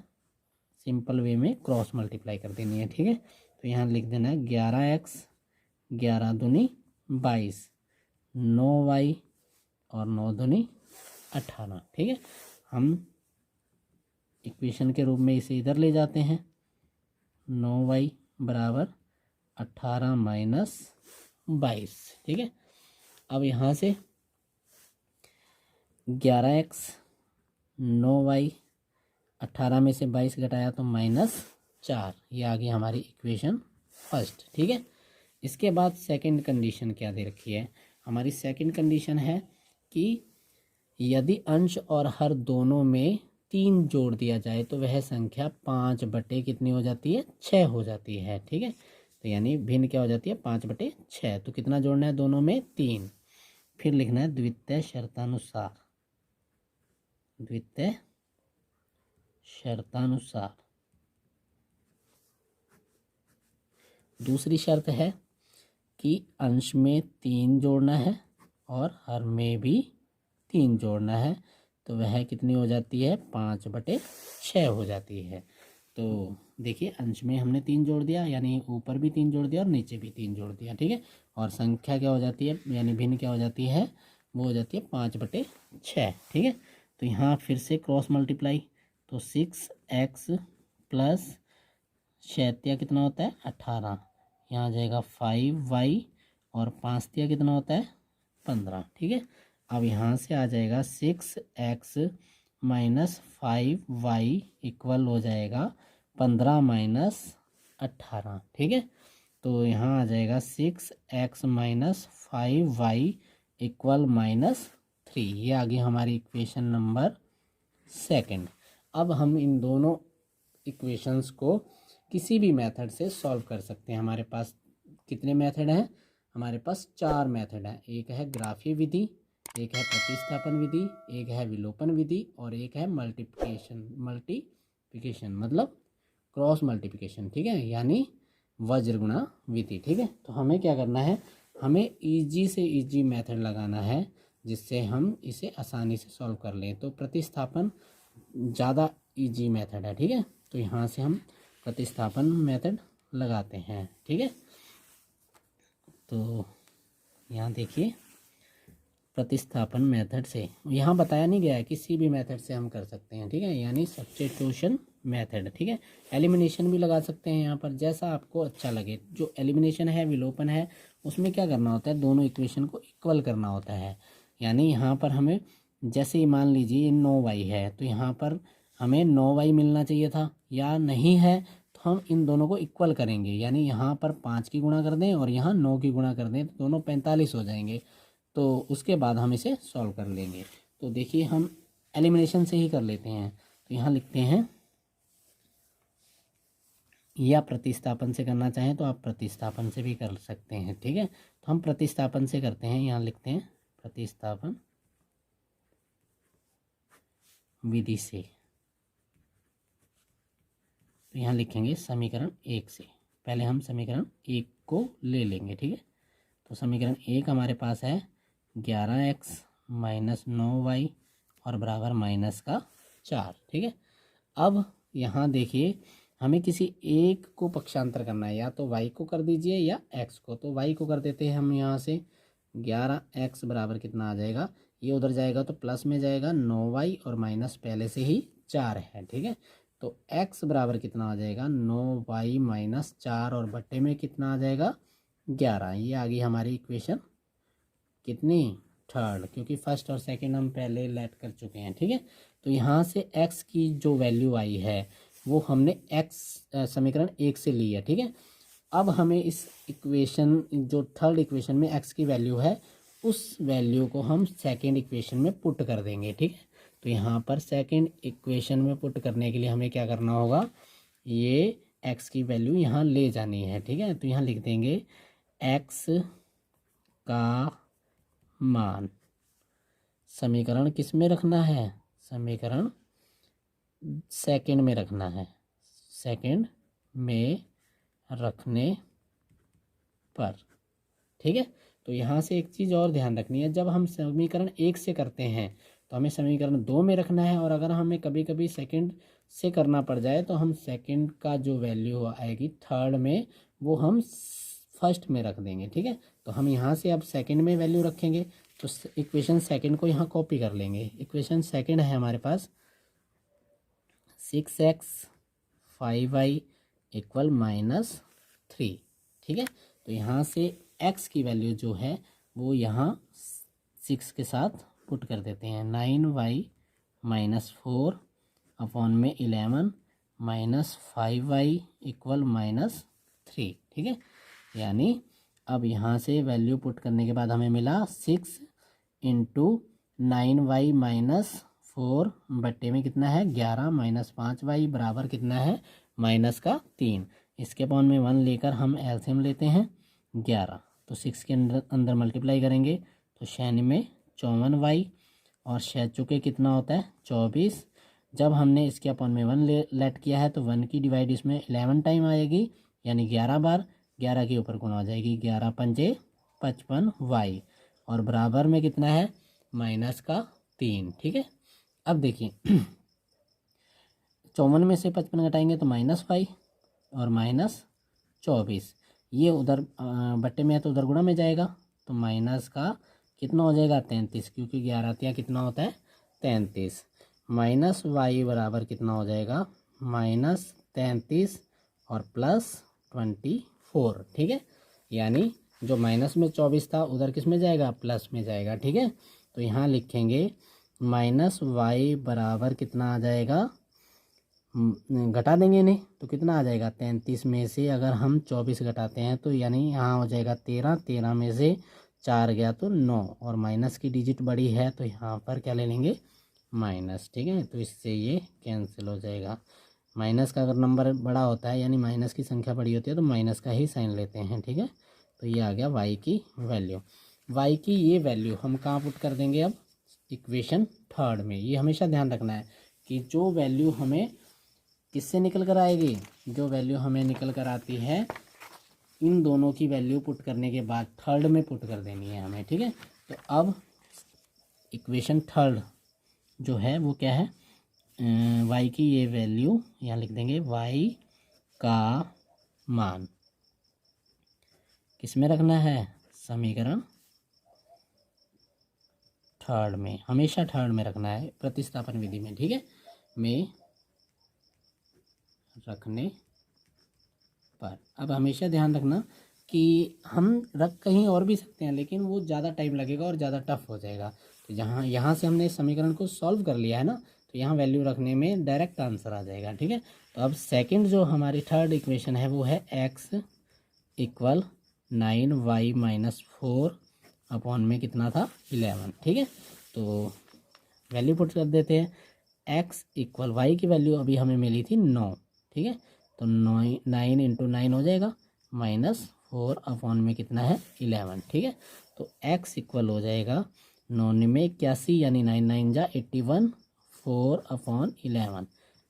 A: सिंपल वे में क्रॉस मल्टीप्लाई कर देनी है। ठीक है, तो यहाँ लिख देना है 11x, 11 दूनी 22, 9y और 9 दूनी 18। ठीक है, हम इक्वेशन के रूप में इसे इधर ले जाते हैं, 9y बराबर 18 माइनस 22। ठीक है, अब यहाँ से 11x, 9y, 18 में से 22 घटाया तो -4। ये आ गई हमारी इक्वेशन फर्स्ट। ठीक है, इसके बाद सेकंड कंडीशन क्या दे रखी है, हमारी सेकंड कंडीशन है कि यदि अंश और हर दोनों में 3 जोड़ दिया जाए तो वह संख्या 5 कितनी हो जाती है, 6 हो जाती है। ठीक है, तो यानी भिन्न क्या हो जाती है, 5/6। तो कितना जोड़ना है दोनों में, 3। फिर लिखना है द्वितीय शर्तानुसार, द्वितीय शर्तानुसार। दूसरी शर्त है कि अंश में 3 जोड़ना है और हर में भी 3 जोड़ना है। तो वह कितनी हो जाती है, 5/6 हो जाती है। तो देखिए अंश में हमने 3 जोड़ दिया, यानी ऊपर भी 3 जोड़ दिया और नीचे भी 3 जोड़ दिया। ठीक है, और संख्या क्या हो जाती है, यानी भिन्न क्या हो जाती है, वो हो जाती है 5/6। ठीक है, तो यहाँ फिर से क्रॉस मल्टीप्लाई, तो 6x प्लस 6 कितना होता है, 18, यहाँ आ जाएगा 5y और 5 कितना होता है, 15। ठीक है, अब यहाँ से आ जाएगा 6x माइनस 5y इक्वल हो जाएगा 15 माइनस 18। ठीक है, तो यहाँ आ जाएगा 6x माइनस 5y इक्वल -3। ये आ गई हमारी इक्वेशन नंबर सेकंड। अब हम इन दोनों इक्वेशंस को किसी भी मेथड से सॉल्व कर सकते हैं। हमारे पास कितने मेथड हैं, हमारे पास 4 मेथड हैं। एक है ग्राफीय विधि, एक है प्रतिस्थापन विधि, एक है विलोपन विधि और एक है मल्टीप्लिकेशन मतलब क्रॉस मल्टीप्लिकेशन। ठीक है, यानी वज्र गुणा विति। ठीक है, तो हमें क्या करना है, हमें इजी से इजी मेथड लगाना है जिससे हम इसे आसानी से सॉल्व कर लें। तो प्रतिस्थापन ज़्यादा इजी मेथड है। ठीक है, तो यहाँ से हम प्रतिस्थापन मेथड लगाते हैं। ठीक है, तो यहाँ देखिए प्रतिस्थापन मेथड से यहाँ बताया नहीं गया है, किसी भी मेथड से हम कर सकते हैं। ठीक है, यानी सब्स्टिट्यूशन मेथड। ठीक है, एलिमिनेशन भी लगा सकते हैं यहाँ पर, जैसा आपको अच्छा लगे। जो एलिमिनेशन है, विलोपन है, उसमें क्या करना होता है, दोनों इक्वेशन को इक्वल करना होता है। यानी यहाँ पर हमें जैसे ही मान लीजिए 9y है तो यहाँ पर हमें 9y मिलना चाहिए था, या नहीं है तो हम इन दोनों को इक्वल करेंगे। यानी यहाँ पर 5 की गुणा कर दें और यहाँ 9 की गुणा कर दें तो दोनों 45 हो जाएंगे। तो उसके बाद हम इसे सॉल्व कर लेंगे। तो देखिए हम एलिमिनेशन से ही कर लेते हैं। तो यहाँ लिखते हैं, या प्रतिस्थापन से करना चाहें तो आप प्रतिस्थापन से भी कर सकते हैं। ठीक है, तो हम प्रतिस्थापन से करते हैं। यहाँ लिखते हैं प्रतिस्थापन विधि से। तो यहाँ लिखेंगे समीकरण 1 से। पहले हम समीकरण 1 को ले लेंगे। ठीक है, तो समीकरण 1 हमारे पास है 11x माइनस 9y और बराबर माइनस का 4। ठीक है, अब यहाँ देखिए हमें किसी एक को पक्षांतर करना है, या तो y को कर दीजिए या x को। तो y को कर देते हैं हम। यहाँ से 11x बराबर कितना आ जाएगा, ये उधर जाएगा तो प्लस में जाएगा 9y और माइनस पहले से ही 4 है। ठीक है, तो x बराबर कितना आ जाएगा 9y माइनस 4 और बट्टे में कितना आ जाएगा 11। ये आ गई हमारी इक्वेशन कितनी, थर्ड, क्योंकि फर्स्ट और सेकंड हम पहले लेट कर चुके हैं। ठीक है, तो यहाँ से x की जो वैल्यू आई है वो हमने समीकरण 1 से ली है। ठीक है, अब हमें इस इक्वेशन जो थर्ड इक्वेशन में x की वैल्यू है उस वैल्यू को हम सेकंड इक्वेशन में पुट कर देंगे। ठीक है, तो यहाँ पर सेकंड इक्वेशन में पुट करने के लिए हमें क्या करना होगा, ये x की वैल्यू यहाँ ले जानी है। ठीक है, तो यहाँ लिख देंगे x का मान समीकरण किस में रखना है, समीकरण सेकंड में रखना है। सेकंड में रखने पर, ठीक है, तो यहाँ से एक चीज़ और ध्यान रखनी है, जब हम समीकरण 1 से करते हैं तो हमें समीकरण 2 में रखना है, और अगर हमें कभी कभी सेकंड से करना पड़ जाए तो हम सेकंड का जो वैल्यू आएगी थर्ड में वो हम फर्स्ट में रख देंगे। ठीक है, तो हम यहाँ से अब सेकंड में वैल्यू रखेंगे, तो इक्वेशन सेकंड को यहाँ कॉपी कर लेंगे। इक्वेशन सेकंड है हमारे पास 6x 5y इक्वल माइनस 3। ठीक है, तो यहाँ से x की वैल्यू जो है वो यहाँ 6 के साथ पुट कर देते हैं। 9y माइनस 4 अपॉन में 11 माइनस 5y इक्वल माइनस 3। ठीक है, यानी अब यहाँ से वैल्यू पुट करने के बाद हमें मिला 6 इंटू 9y माइनस 4 बट्टे में कितना है 11 माइनस 5y बराबर कितना है माइनस का 3। इसके अपॉन में 1 लेकर हम एलसीएम लेते हैं 11, तो 6 के अंदर मल्टीप्लाई करेंगे तो 6 में 54y और 6 चुके कितना होता है 24। जब हमने इसके अपॉन में 1 लेट किया है तो 1 की डिवाइड इसमें 11 टाइम आएगी, यानी 11 बार, 11 के ऊपर गुणा हो जाएगी, 11 पंजे 55y और बराबर में कितना है माइनस का 3। ठीक है, अब देखिए 54 में से 55 घटाएंगे तो माइनस 5 और माइनस 24, ये उधर बट्टे में है तो उधर गुणा में जाएगा, तो माइनस का कितना हो जाएगा 33, क्योंकि 11 तिया कितना होता है 33। माइनस y बराबर कितना हो जाएगा माइनस 33 और प्लस 24। ठीक है, यानी जो माइनस में 24 था उधर किस में जाएगा प्लस में जाएगा। ठीक है, तो यहाँ लिखेंगे माइनस y बराबर कितना आ जाएगा, घटा देंगे नहीं तो कितना आ जाएगा 33 में से अगर हम 24 घटाते हैं तो यानी यहाँ हो जाएगा 13, 13 में से 4 गया तो 9 और माइनस की डिजिट बड़ी है तो यहाँ पर क्या ले लेंगे माइनस। ठीक है, तो इससे ये कैंसिल हो जाएगा। माइनस का अगर नंबर बड़ा होता है यानी माइनस की संख्या बड़ी होती है तो माइनस का ही साइन लेते हैं। ठीक है, तो ये आ गया y की वैल्यू। y की ये वैल्यू हम कहाँ पुट कर देंगे अब इक्वेशन थर्ड में। ये हमेशा ध्यान रखना है कि जो वैल्यू हमें किससे निकल कर आएगी, जो वैल्यू हमें निकल कर आती है इन दोनों की वैल्यू पुट करने के बाद थर्ड में पुट कर देनी है हमें, ठीक है। तो अब इक्वेशन थर्ड जो है वो क्या है, y की ये वैल्यू यहाँ लिख देंगे, y का मान किस में रखना है, समीकरण थर्ड में, हमेशा थर्ड में रखना है प्रतिस्थापन विधि में, ठीक है, में रखने पर। अब हमेशा ध्यान रखना कि हम रख कहीं और भी सकते हैं, लेकिन वो ज़्यादा टाइम लगेगा और ज़्यादा टफ हो जाएगा। तो यहाँ से हमने इस समीकरण को सॉल्व कर लिया है ना, तो यहाँ वैल्यू रखने में डायरेक्ट आंसर आ जाएगा, ठीक है। तो अब सेकंड जो हमारी थर्ड इक्वेशन है वो है x इक्वल 9y-4 अपॉन में कितना था 11, ठीक है। तो वैल्यू पुट कर देते हैं, x इक्वल y की वैल्यू अभी हमें मिली थी 9, ठीक है। तो 9 इंटू 9 हो जाएगा -4 अपॉन में कितना है 11, ठीक है। तो x इक्वल हो जाएगा 9 में 81 यानी 9 9 जा 81, 4 अपॉन 11,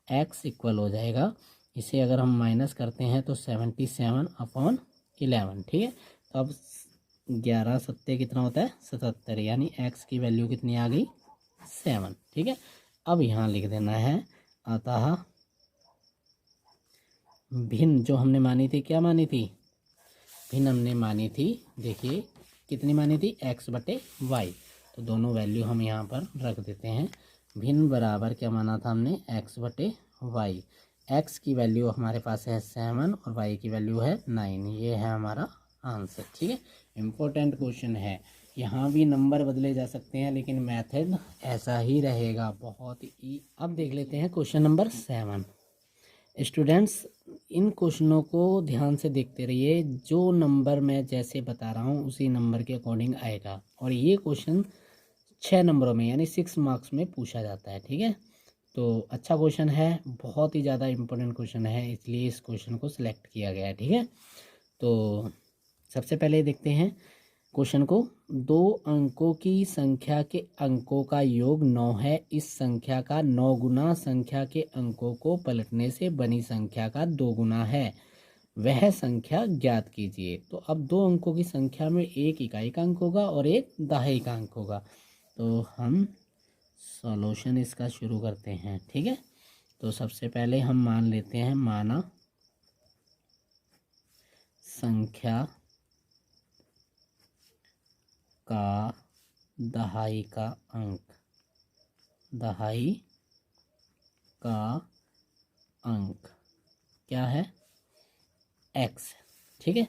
A: x इक्वल हो जाएगा, इसे अगर हम माइनस करते हैं तो 77 अपॉन 11, ठीक है। तो अब 11 सत्ते कितना होता है 77, यानी x की वैल्यू कितनी आ गई 7, ठीक है। अब यहाँ लिख देना है, अतः भिन्न जो हमने मानी थी, क्या मानी थी, भिन्न हमने मानी थी, देखिए कितनी मानी थी x/y। तो दोनों वैल्यू हम यहाँ पर रख देते हैं। भिन्न बराबर क्या माना था हमने x/y। x की वैल्यू हमारे पास है 7 और y की वैल्यू है 9, ये है हमारा आंसर, ठीक है। इम्पोर्टेंट क्वेश्चन है, यहाँ भी नंबर बदले जा सकते हैं लेकिन मेथड ऐसा ही रहेगा, बहुत ही। अब देख लेते हैं क्वेश्चन नंबर 7। स्टूडेंट्स इन क्वेश्चनों को ध्यान से देखते रहिए, जो नंबर मैं जैसे बता रहा हूँ उसी नंबर के अकॉर्डिंग आएगा, और ये क्वेश्चन 6 नंबरों में यानी 6 मार्क्स में पूछा जाता है, ठीक है। तो अच्छा क्वेश्चन है, बहुत ही ज़्यादा इम्पोर्टेंट क्वेश्चन है, इसलिए इस क्वेश्चन को सिलेक्ट किया गया है, ठीक है। तो सबसे पहले देखते हैं क्वेश्चन को। 2 अंकों की संख्या के अंकों का योग 9 है, इस संख्या का 9 गुना संख्या के अंकों को पलटने से बनी संख्या का 2 गुना है, वह संख्या ज्ञात कीजिए। तो अब 2 अंकों की संख्या में एक इकाई का अंक होगा और एक दहाई का अंक होगा। तो हम सॉल्यूशन इसका शुरू करते हैं, ठीक है। तो सबसे पहले हम मान लेते हैं, माना संख्या का दहाई का अंक, दहाई का अंक क्या है x, ठीक है।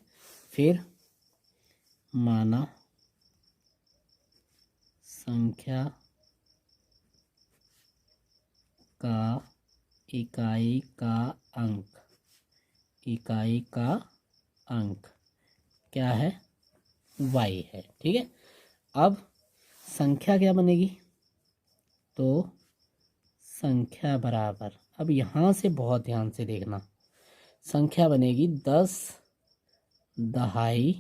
A: फिर माना संख्या का इकाई का अंक, इकाई का अंक क्या है y है, ठीक है। अब संख्या क्या बनेगी, तो संख्या बराबर, अब यहाँ से बहुत ध्यान से देखना, संख्या बनेगी 10 दहाई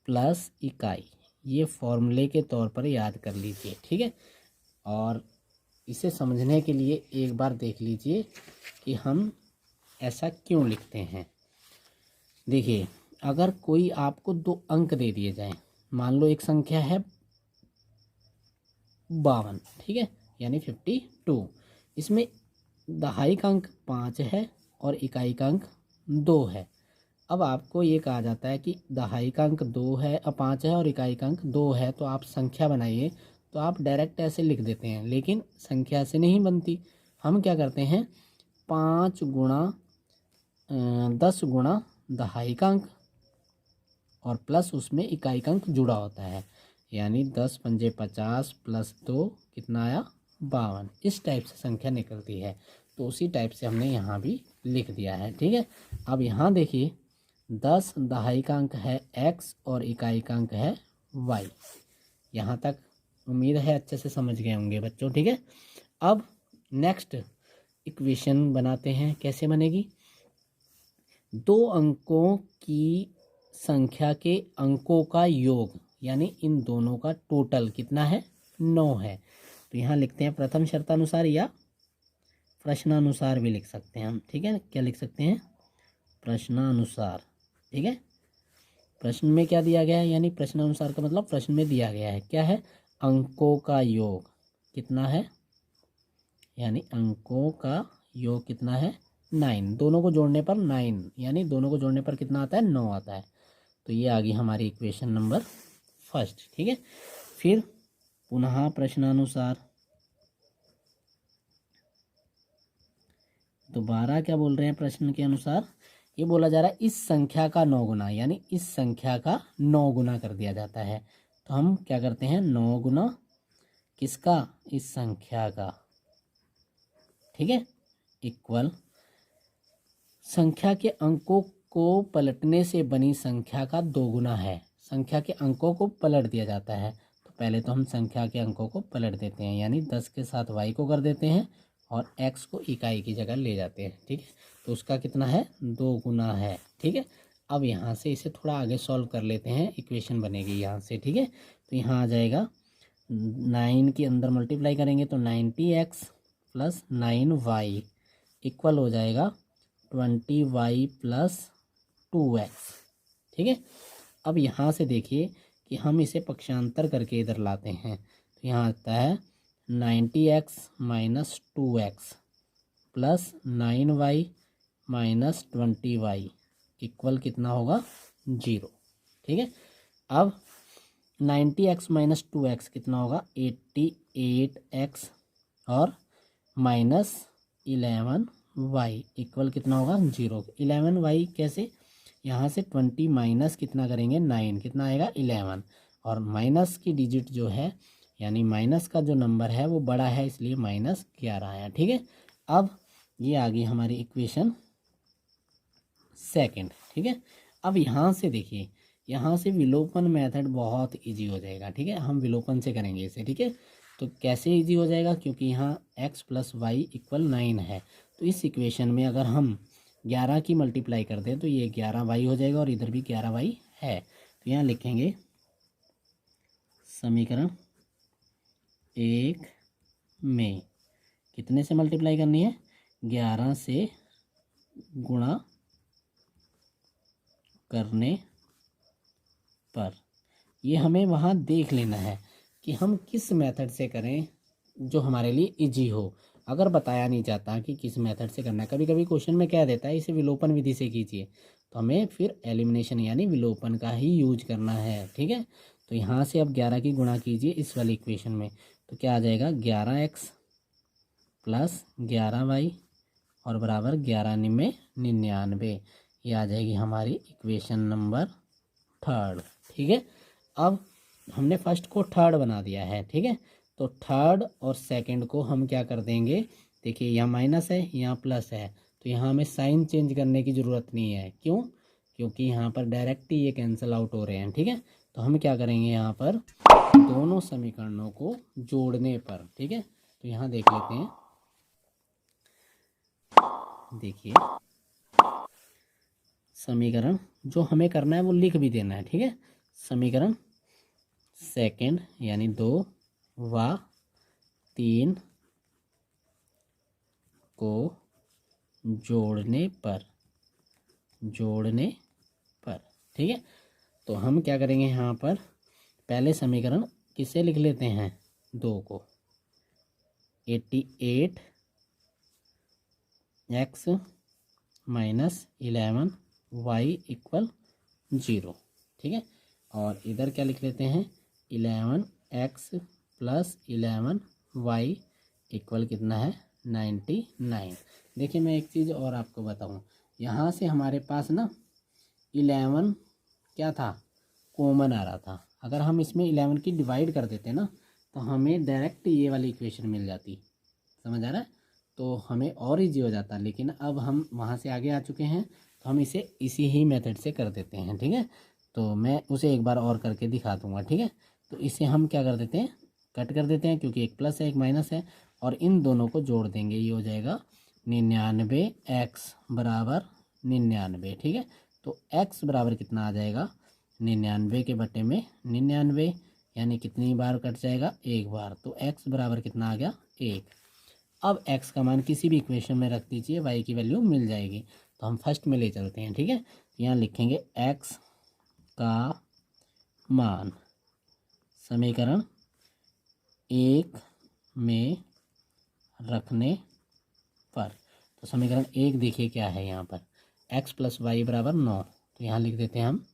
A: प्लस इकाई, ये फॉर्मूले के तौर पर याद कर लीजिए, ठीक है। और इसे समझने के लिए एक बार देख लीजिए कि हम ऐसा क्यों लिखते हैं। देखिए, अगर कोई आपको 2 अंक दे दिए जाएं, मान लो एक संख्या है 52, ठीक है, यानी 52, इसमें दहाई का अंक 5 है और इकाई का अंक 2 है। अब आपको ये कहा जाता है कि दहाई का अंक 2 है, 5 है और इकाई का अंक 2 है, तो आप संख्या बनाइए। तो आप डायरेक्ट ऐसे लिख देते हैं, लेकिन संख्या से नहीं बनती। हम क्या करते हैं, 5 गुणा 10 गुणा दहाई का अंक और प्लस उसमें इकाई का अंक जुड़ा होता है, यानी 10 पंजे 50 प्लस 2 कितना आया 52। इस टाइप से संख्या निकलती है, तो उसी टाइप से हमने यहाँ भी लिख दिया है, ठीक है। अब यहाँ देखिए, 10 दहाई का अंक है x और इकाई का अंक है y। यहाँ तक उम्मीद है अच्छे से समझ गए होंगे बच्चों, ठीक है। अब नेक्स्ट इक्वेशन बनाते हैं, कैसे बनेगी, 2 अंकों की संख्या के अंकों का योग, यानी इन दोनों का टोटल कितना है 9 है। तो यहाँ लिखते हैं प्रथम शर्तानुसार या प्रश्नानुसार भी लिख सकते हैं हम, ठीक है। क्या लिख सकते हैं, प्रश्नानुसार, ठीक है। प्रश्न में क्या दिया गया है, यानी प्रश्न अनुसार का मतलब प्रश्न में दिया गया है क्या है, अंकों का योग कितना है, यानी अंकों का योग कितना है 9, दोनों को जोड़ने पर 9, यानी दोनों को जोड़ने पर कितना आता है 9 आता है। तो ये आ गई हमारी इक्वेशन नंबर फर्स्ट। ठीक है। फिर पुनः प्रश्नानुसार दोबारा क्या बोल रहे हैं, प्रश्न के अनुसार ये बोला जा रहा है इस संख्या का 9 गुना, यानी इस संख्या का 9 गुना कर दिया जाता है। तो हम क्या करते हैं 9 गुना किसका, इस संख्या का। ठीक है। इक्वल संख्या के अंकों को पलटने से बनी संख्या का 2 गुना है। संख्या के अंकों को पलट दिया जाता है, तो पहले तो हम संख्या के अंकों को पलट देते हैं, यानी 10 के साथ y को कर देते हैं और x को इकाई की जगह ले जाते हैं। ठीक है। तो उसका कितना है 2 गुना है। ठीक है। अब यहाँ से इसे थोड़ा आगे सॉल्व कर लेते हैं, इक्वेशन बनेगी यहाँ से। ठीक है। तो यहाँ आ जाएगा 9 के अंदर मल्टीप्लाई करेंगे तो 90x प्लस 9y इक्वल हो जाएगा 20y प्लस 2x। ठीक है। अब यहाँ से देखिए कि हम इसे पक्षांतर करके इधर लाते हैं, तो यहाँ आता है 90x minus 2x plus 9y minus 20y equal कितना होगा 0। ठीक है। अब 90x माइनस 2x कितना होगा 88x और माइनस 11y इक्वल कितना होगा 0। 11y कैसे, यहाँ से 20 माइनस कितना करेंगे 9, कितना आएगा 11, और माइनस की डिजिट जो है, यानी माइनस का जो नंबर है वो बड़ा है, इसलिए माइनस 11 आया। ठीक है। अब ये आ गई हमारी इक्वेशन सेकंड। ठीक है। अब यहाँ से देखिए, यहाँ से विलोपन मेथड बहुत इजी हो जाएगा। ठीक है। हम विलोपन से करेंगे इसे। ठीक है। तो कैसे इजी हो जाएगा, क्योंकि यहाँ x प्लस वाई इक्वल 9 है, तो इस इक्वेशन में अगर हम 11 की मल्टीप्लाई कर दें तो ये 11y हो जाएगा और इधर भी 11y है। तो यहाँ लिखेंगे समीकरण 1 में कितने से मल्टीप्लाई करनी है 11 से गुणा करने पर, ये हमें वहाँ देख लेना है कि हम किस मेथड से करें जो हमारे लिए इजी हो। अगर बताया नहीं जाता कि किस मेथड से करना है, कभी कभी क्वेश्चन में कह देता है इसे विलोपन विधि से कीजिए, तो हमें फिर एलिमिनेशन यानी विलोपन का ही यूज करना है। ठीक है। तो यहाँ से अब 11 की गुणा कीजिए इस वाली इक्वेशन में, तो क्या आ जाएगा 11x प्लस 11y और बराबर 11 में 99, ये आ जाएगी हमारी इक्वेशन नंबर थर्ड। ठीक है। अब हमने फर्स्ट को थर्ड बना दिया है। ठीक है। तो थर्ड और सेकंड को हम क्या कर देंगे, देखिए यहाँ माइनस है यहाँ प्लस है, तो यहाँ हमें साइन चेंज करने की ज़रूरत नहीं है। क्यों, क्योंकि यहाँ पर डायरेक्ट ही ये कैंसिल आउट हो रहे हैं। ठीक है। तो हम क्या करेंगे यहाँ पर दोनों समीकरणों को जोड़ने पर। ठीक है। तो यहाँ देख लेते हैं, देखिए समीकरण जो हमें करना है वो लिख भी देना है। ठीक है। समीकरण सेकंड यानी 2 व 3 को जोड़ने पर, ठीक है। तो हम क्या करेंगे यहाँ पर पहले समीकरण किसे लिख लेते हैं 2 को, 88x माइनस 11y इक्वल 0। ठीक है। और इधर क्या लिख लेते हैं 11x प्लस 11y इक्वल कितना है 99। देखिए मैं एक चीज़ और आपको बताऊं, यहाँ से हमारे पास ना 11 क्या था कॉमन आ रहा था, अगर हम इसमें 11 की डिवाइड कर देते ना तो हमें डायरेक्ट ये वाली इक्वेशन मिल जाती। समझ आ रहा है, तो हमें और इजी हो जाता। लेकिन अब हम वहाँ से आगे आ चुके हैं तो हम इसे इसी ही मेथड से कर देते हैं। ठीक है। तो मैं उसे एक बार और करके दिखा दूँगा। ठीक है। तो इसे हम क्या कर देते हैं कट कर देते हैं, क्योंकि एक प्लस है एक माइनस है, और इन दोनों को जोड़ देंगे, ये हो जाएगा 99x बराबर 99। ठीक है। तो x बराबर कितना आ जाएगा 99 के बटे में 99, यानी कितनी बार कट जाएगा एक बार, तो x बराबर कितना आ गया 1। अब x का मान किसी भी इक्वेशन में रख दीजिए, y की वैल्यू मिल जाएगी। तो हम फर्स्ट में ले चलते हैं। ठीक है। यहाँ लिखेंगे x का मान समीकरण 1 में रखने पर। तो समीकरण 1 देखिए क्या है यहाँ पर, x प्लस वाई बराबर 9। तो यहाँ लिख देते हैं हम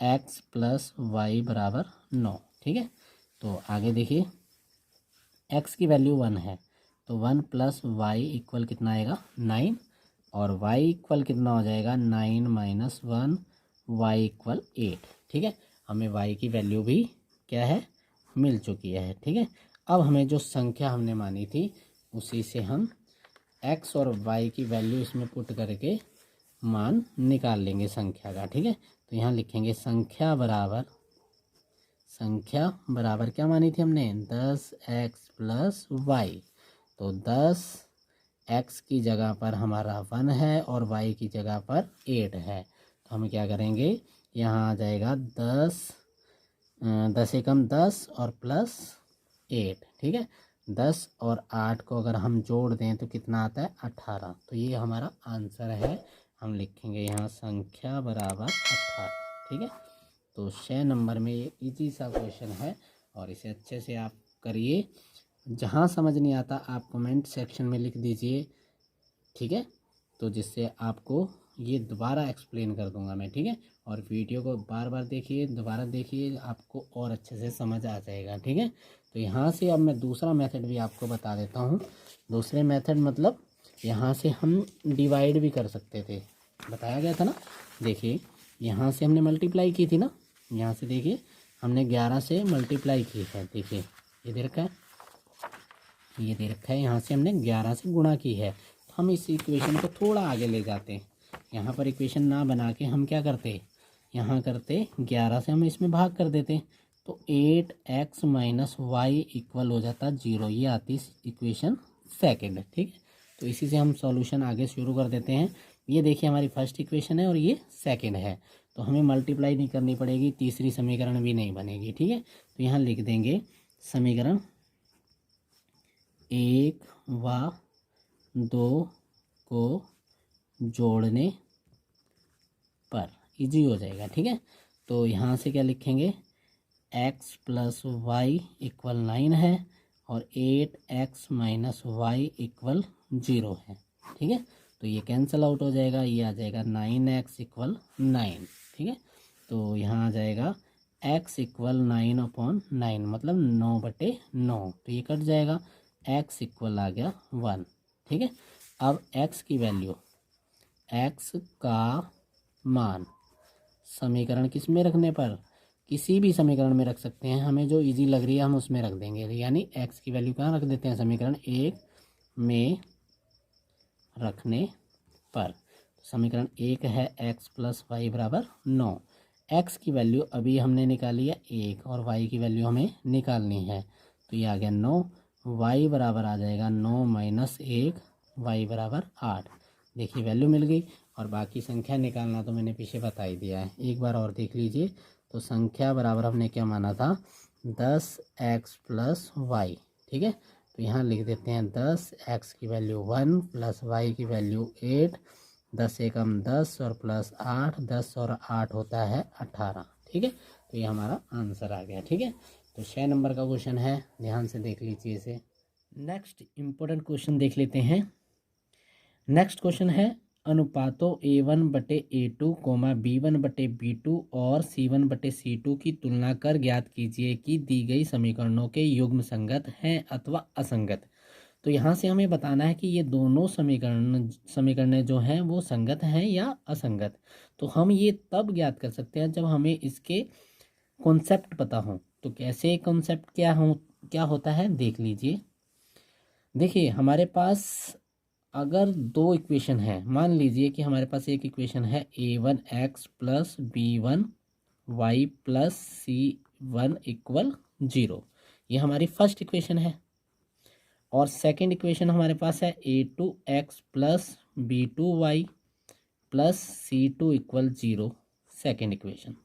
A: x प्लस वाई बराबर 9। ठीक है, तो आगे देखिए x की वैल्यू 1 है, तो 1 प्लस वाई इक्वल कितना आएगा 9, और y इक्वल कितना हो जाएगा 9 माइनस 1, y इक्वल 8। ठीक है, हमें y की वैल्यू भी क्या है मिल चुकी है। ठीक है, अब हमें जो संख्या हमने मानी थी उसी से हम x और y की वैल्यू इसमें पुट करके मान निकाल लेंगे संख्या का। ठीक है, तो यहाँ लिखेंगे संख्या बराबर क्या मानी थी हमने 10x प्लस वाई। तो 10x की जगह पर हमारा 1 है और y की जगह पर 8 है। तो हम क्या करेंगे, यहाँ आ जाएगा 10 एकम 10 और प्लस 8। ठीक है, 10 और 8 को अगर हम जोड़ दें तो कितना आता है 18। तो ये हमारा आंसर है। हम लिखेंगे यहाँ संख्या बराबर 18। ठीक है, तो 6 नंबर में ये इजी सा क्वेश्चन है और इसे अच्छे से आप करिए। जहाँ समझ नहीं आता आप कमेंट सेक्शन में लिख दीजिए। ठीक है, तो जिससे आपको ये दोबारा एक्सप्लेन कर दूंगा मैं। ठीक है, और वीडियो को बार बार देखिए, दोबारा देखिए, आपको और अच्छे से समझ आ जाएगा। ठीक है, तो यहाँ से अब मैं दूसरा मेथड भी आपको बता देता हूँ। दूसरे मेथड मतलब यहाँ से हम डिवाइड भी कर सकते थे, बताया गया था ना। देखिए यहाँ से हमने मल्टीप्लाई की थी ना, यहाँ से देखिए हमने 11 से मल्टीप्लाई की है। देखिए ये दे रखा है, ये दे रखा है, यहाँ से हमने 11 से गुणा की है। तो हम इस इक्वेशन को थोड़ा आगे ले जाते हैं। यहाँ पर इक्वेशन ना बना के हम क्या करते, यहाँ करते 11 से हम इसमें भाग कर देते, तो 8x माइनस वाई इक्वल हो जाता 0। ये आती इक्वेशन सेकेंड। ठीक है, तो इसी से हम सॉल्यूशन आगे शुरू कर देते हैं। ये देखिए हमारी फर्स्ट इक्वेशन है और ये सेकेंड है, तो हमें मल्टीप्लाई नहीं करनी पड़ेगी, तीसरी समीकरण भी नहीं बनेगी। ठीक है, तो यहाँ लिख देंगे समीकरण 1 व 2 को जोड़ने पर इजी हो जाएगा। ठीक है, तो यहाँ से क्या लिखेंगे x प्लस वाई इक्वल 9 है और 8x माइनस वाई इक्वल 0 है। ठीक है, तो ये कैंसिल आउट हो जाएगा, ये आ जाएगा 9x इक्वल 9। ठीक है, तो यहाँ आ जाएगा x इक्वल 9/9 मतलब 9/9, तो ये कट जाएगा, x इक्वल आ गया 1। ठीक है, अब x की वैल्यू, x का मान समीकरण किस में रखने पर, किसी भी समीकरण में रख सकते हैं, हमें जो इजी लग रही है हम उसमें रख देंगे। यानी x की वैल्यू कहाँ रख देते हैं, समीकरण 1 में रखने पर। समीकरण 1 है x प्लस वाई बराबर 9। x की वैल्यू अभी हमने निकाली है 1 और y की वैल्यू हमें निकालनी है, तो ये आ गया 9। y बराबर आ जाएगा 9 माइनस 1, y बराबर 8। देखिए वैल्यू मिल गई, और बाकी संख्या निकालना तो मैंने पीछे बता ही दिया है, एक बार और देख लीजिए। तो संख्या बराबर हमने क्या माना था 10x प्लस वाई। ठीक है, तो यहाँ लिख देते हैं 10x की वैल्यू 1 प्लस y की वैल्यू 8, 10 एकम 10 और प्लस 8, 10 और 8 होता है 18। ठीक है, तो ये हमारा आंसर आ गया। ठीक है, तो 6 नंबर का क्वेश्चन है, ध्यान से देख लीजिए इसे। नेक्स्ट इम्पोर्टेंट क्वेश्चन देख लेते हैं। नेक्स्ट क्वेश्चन है अनुपातों A1/A2, B1/B2 और C1/C2 की तुलना कर ज्ञात कीजिए कि दी गई समीकरणों के युग्म संगत हैं अथवा असंगत। तो यहाँ से हमें बताना है कि ये दोनों समीकरण जो हैं वो संगत हैं या असंगत। तो हम ये तब ज्ञात कर सकते हैं जब हमें इसके कॉन्सेप्ट पता हो। तो कैसे कॉन्सेप्ट क्या होता है देख लीजिए। देखिए हमारे पास अगर दो इक्वेशन है, मान लीजिए कि हमारे पास एक इक्वेशन है a1x plus b1y plus c1 equal 0, ये हमारी फर्स्ट इक्वेशन है। और सेकंड इक्वेशन हमारे पास है a2x plus b2y plus c2 equal 0, second equation.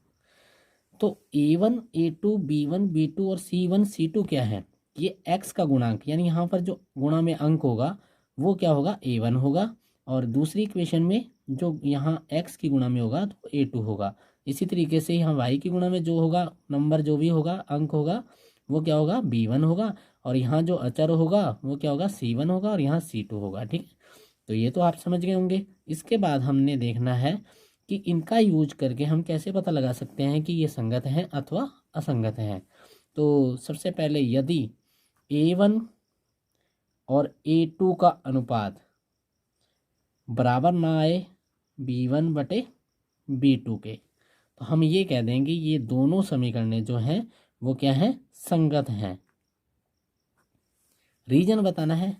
A: तो a1 a2 b1 b2 और c1 c2 क्या है, ये x का गुणांक, यानी यहाँ पर जो गुणा में अंक होगा वो क्या होगा a1 होगा, और दूसरी इक्वेशन में जो यहाँ x की गुणा में होगा तो A2 होगा। इसी तरीके से यहाँ y की गुणा में जो होगा नंबर, जो भी होगा अंक होगा, वो क्या होगा B1 होगा। और यहाँ जो अचर होगा वो क्या होगा C1 होगा, और यहाँ C2 होगा। ठीक है, तो ये तो आप समझ गए होंगे। इसके बाद हमने देखना है कि इनका यूज करके हम कैसे पता लगा सकते हैं कि ये संगत हैं अथवा असंगत हैं। तो सबसे पहले यदि A1 और A2 का अनुपात बराबर ना आए B1 बटे B2 के, तो हम ये कह देंगे ये दोनों समीकरणें जो हैं वो क्या हैं, संगत हैं। रीजन बताना है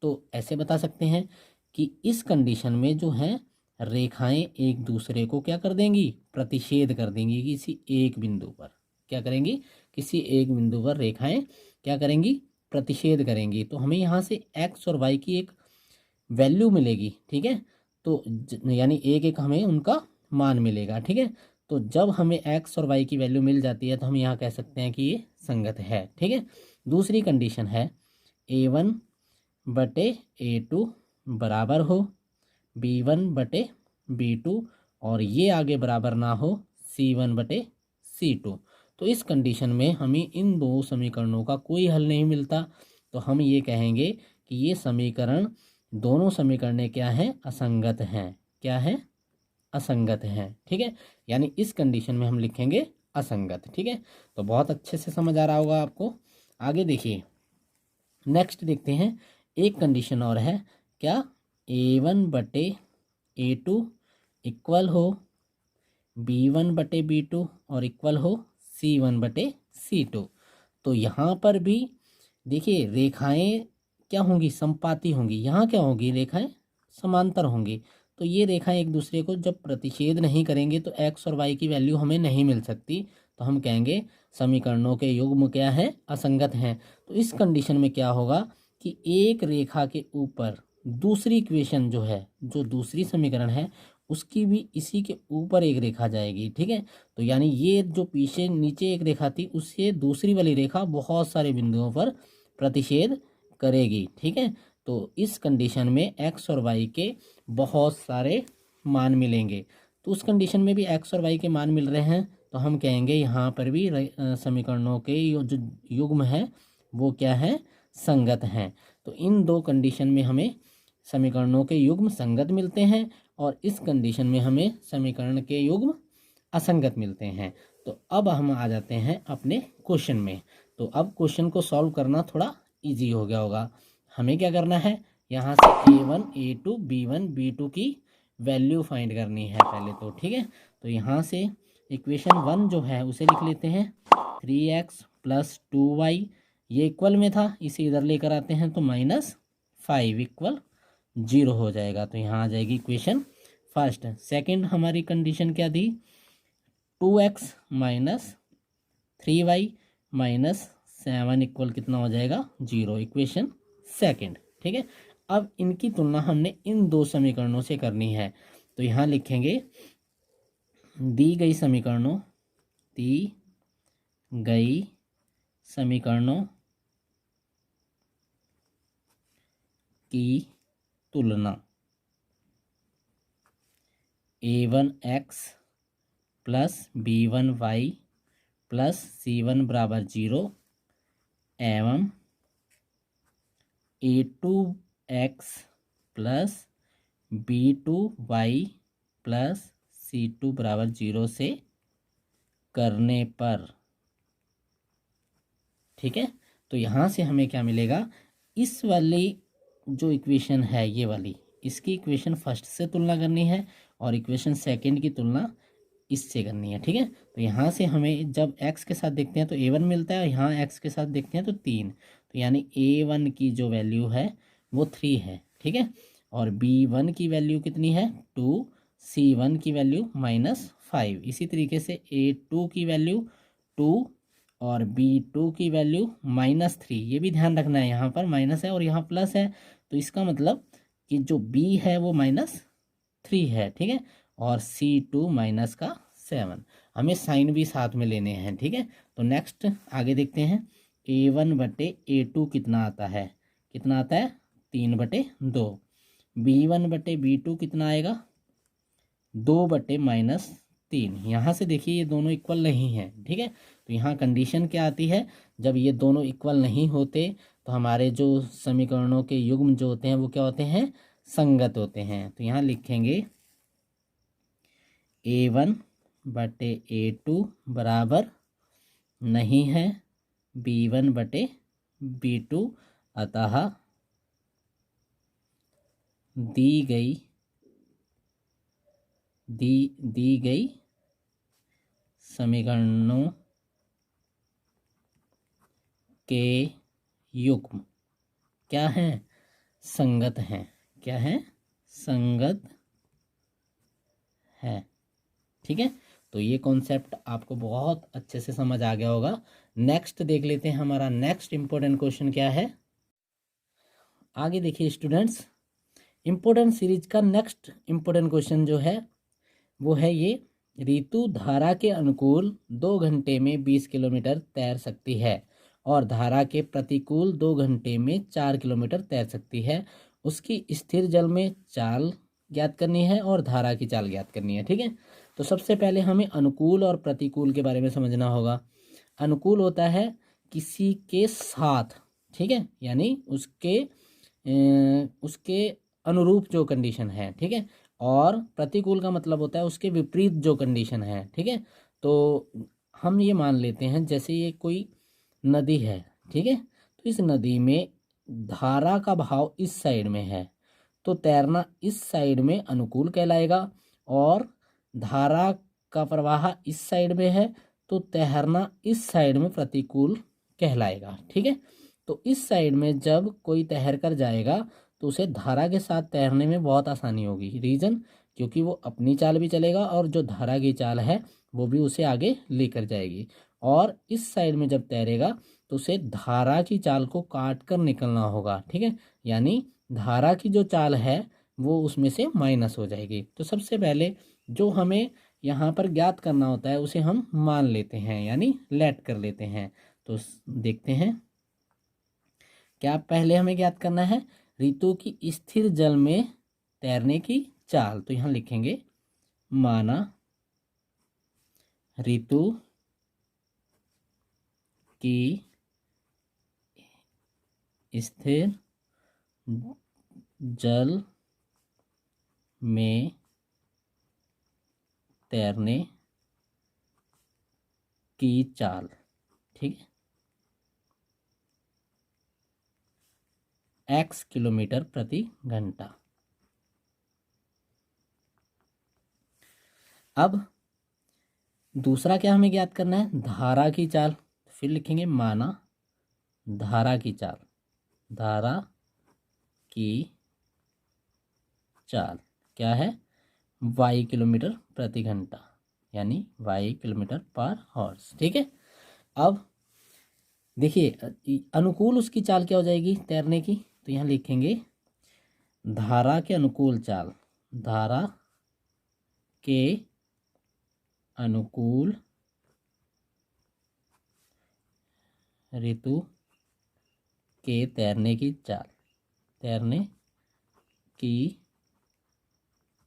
A: तो ऐसे बता सकते हैं कि इस कंडीशन में जो है रेखाएं एक दूसरे को क्या कर देंगी, प्रतिच्छेद कर देंगी किसी एक बिंदु पर। क्या करेंगी, किसी एक बिंदु पर रेखाएं क्या करेंगी, प्रतिच्छेद करेंगी। तो हमें यहाँ से x और y की एक वैल्यू मिलेगी। ठीक है, तो यानी एक एक हमें उनका मान मिलेगा। ठीक है, तो जब हमें x और y की वैल्यू मिल जाती है तो हम यहाँ कह सकते हैं कि ये संगत है। ठीक है, दूसरी कंडीशन है A1 बटे A2 बराबर हो B1 बटे B2, और ये आगे बराबर ना हो C1 बटे C2। तो इस कंडीशन में हमें इन दो समीकरणों का कोई हल नहीं मिलता, तो हम ये कहेंगे कि ये समीकरण, दोनों समीकरण क्या हैं, असंगत हैं। क्या है, असंगत हैं। ठीक है, यानी इस कंडीशन में हम लिखेंगे असंगत। ठीक है, तो बहुत अच्छे से समझ आ रहा होगा आपको। आगे देखिए, नेक्स्ट देखते हैं, एक कंडीशन और है, क्या A1 बटे A2 इक्वल हो B1 बटे B2 और इक्वल हो C1 बटे C2। तो यहाँ पर भी देखिए रेखाएं क्या होंगी, समपाती होंगी। यहाँ क्या होंगी, रेखाएं समांतर होंगी। तो ये रेखाएं एक दूसरे को जब प्रतिच्छेद नहीं करेंगे तो x और y की वैल्यू हमें नहीं मिल सकती। तो हम कहेंगे समीकरणों के युग्म क्या है, असंगत हैं। तो इस कंडीशन में क्या होगा कि एक रेखा के ऊपर दूसरी इक्वेशन जो है, जो दूसरी समीकरण है, उसकी भी इसी के ऊपर एक रेखा जाएगी। ठीक है, तो यानी ये जो पीछे नीचे एक रेखा थी उससे दूसरी वाली रेखा बहुत सारे बिंदुओं पर प्रतिच्छेद करेगी। ठीक है, तो इस कंडीशन में x और y के बहुत सारे मान मिलेंगे। तो उस कंडीशन में भी x और y के मान मिल रहे हैं, तो हम कहेंगे यहाँ पर भी समीकरणों के जो युग्म है वो क्या है, संगत हैं। तो इन दो कंडीशन में हमें समीकरणों के युग्म संगत मिलते हैं, और इस कंडीशन में हमें समीकरण के युग्म असंगत मिलते हैं। तो अब हम आ जाते हैं अपने क्वेश्चन में। तो अब क्वेश्चन को सॉल्व करना थोड़ा इजी हो गया होगा। हमें क्या करना है, यहाँ से A1 A2 B1 B2 की वैल्यू फाइंड करनी है पहले तो। ठीक है, तो यहाँ से इक्वेशन 1 जो है उसे लिख लेते हैं, 3x प्लस 2y, ये इक्वल में था, इसे इधर लेकर आते हैं तो -5 इक्वल 0 हो जाएगा। तो यहाँ आ जाएगी इक्वेशन फर्स्ट। सेकंड हमारी कंडीशन क्या थी, 2x minus 3y minus 7 equal कितना हो जाएगा, 0, इक्वेशन सेकंड। ठीक है, अब इनकी तुलना हमने इन दो समीकरणों से करनी है। तो यहाँ लिखेंगे दी गई समीकरणों की तुलना A1x plus B1y plus C1 बराबर 0 एवं A2x plus B2y plus C2 बराबर 0 से करने पर। ठीक है, तो यहाँ से हमें क्या मिलेगा, इस वाली जो इक्वेशन है ये वाली, इसकी इक्वेशन फर्स्ट से तुलना करनी है और इक्वेशन सेकंड की तुलना इससे करनी है। ठीक है, तो यहाँ से हमें जब x के साथ देखते हैं तो A1 मिलता है, और यहाँ x के साथ देखते हैं तो 3। तो यानी A1 की जो वैल्यू है वो 3 है। ठीक है, और B1 की वैल्यू कितनी है, 2, C1 की वैल्यू -5। इसी तरीके से A2 की वैल्यू 2 और B2 की वैल्यू -3। ये भी ध्यान रखना है, यहाँ पर माइनस है और यहाँ प्लस है, तो इसका मतलब कि जो B है वो -3 है। ठीक है, और C2 -7। हमें साइन भी साथ में लेने हैं। ठीक है, तो नेक्स्ट आगे देखते हैं, A1 बटे A2 कितना आता है, 3/2। B1 बटे B2 कितना आएगा, 2/-3। यहाँ से देखिए ये दोनों इक्वल नहीं है, ठीक है। तो यहाँ कंडीशन क्या आती है, जब ये दोनों इक्वल नहीं होते तो हमारे जो समीकरणों के युग्म जो होते हैं वो क्या होते हैं, संगत होते हैं। तो यहाँ लिखेंगे A1/A2 बराबर नहीं है B1/B2, अतः दी गई समीकरणों के युग्म क्या हैं, संगत हैं। क्या है, संगत है, ठीक है। तो ये कॉन्सेप्ट आपको बहुत अच्छे से समझ आ गया होगा। नेक्स्ट देख लेते हैं, हमारा नेक्स्ट इंपॉर्टेंट क्वेश्चन क्या है। आगे देखिए स्टूडेंट्स, इंपॉर्टेंट सीरीज का नेक्स्ट इंपॉर्टेंट क्वेश्चन जो है वो है ये, ऋतु धारा के अनुकूल 2 घंटे में 20 किलोमीटर तैर सकती है और धारा के प्रतिकूल 2 घंटे में 4 किलोमीटर तैर सकती है। उसकी स्थिर जल में चाल ज्ञात करनी है और धारा की चाल ज्ञात करनी है, ठीक है। तो सबसे पहले हमें अनुकूल और प्रतिकूल के बारे में समझना होगा। अनुकूल होता है किसी के साथ, ठीक है, यानी उसके अनुरूप जो कंडीशन है, ठीक है। और प्रतिकूल का मतलब होता है उसके विपरीत जो कंडीशन है, ठीक है। तो हम ये मान लेते हैं जैसे ये कोई नदी है, ठीक है। तो इस नदी में धारा का बहाव इस साइड में है, तो तैरना इस साइड में अनुकूल कहलाएगा, और धारा का प्रवाह इस साइड में है तो तैरना इस साइड में प्रतिकूल कहलाएगा, ठीक है। तो इस साइड में जब कोई तैर कर जाएगा तो उसे धारा के साथ तैरने में बहुत आसानी होगी। रीज़न, क्योंकि वो अपनी चाल भी चलेगा और जो धारा की चाल है वो भी उसे आगे लेकर जाएगी। और इस साइड में जब तैरेगा तो उसे धारा की चाल को काट कर निकलना होगा, ठीक है। यानी धारा की जो चाल है वो उसमें से माइनस हो जाएगी। तो सबसे पहले जो हमें यहाँ पर ज्ञात करना होता है उसे हम मान लेते हैं, यानी लेट कर लेते हैं। तो देखते हैं क्या पहले हमें ज्ञात करना है, ऋतु की स्थिर जल में तैरने की चाल। तो यहाँ लिखेंगे माना ऋतु की स्थिर जल में तैरने की चाल, ठीक है, x किलोमीटर प्रति घंटा। अब दूसरा क्या हमें ज्ञात करना है, धारा की चाल। फिर लिखेंगे माना धारा की चाल, धारा की चाल क्या है, y किलोमीटर प्रति घंटा, यानी y किलोमीटर पर हॉर्स, ठीक है। अब देखिए अनुकूल उसकी चाल क्या हो जाएगी तैरने की, तो यहाँ लिखेंगे धारा के अनुकूल चाल, धारा के अनुकूल ऋतु के तैरने की चाल, तैरने की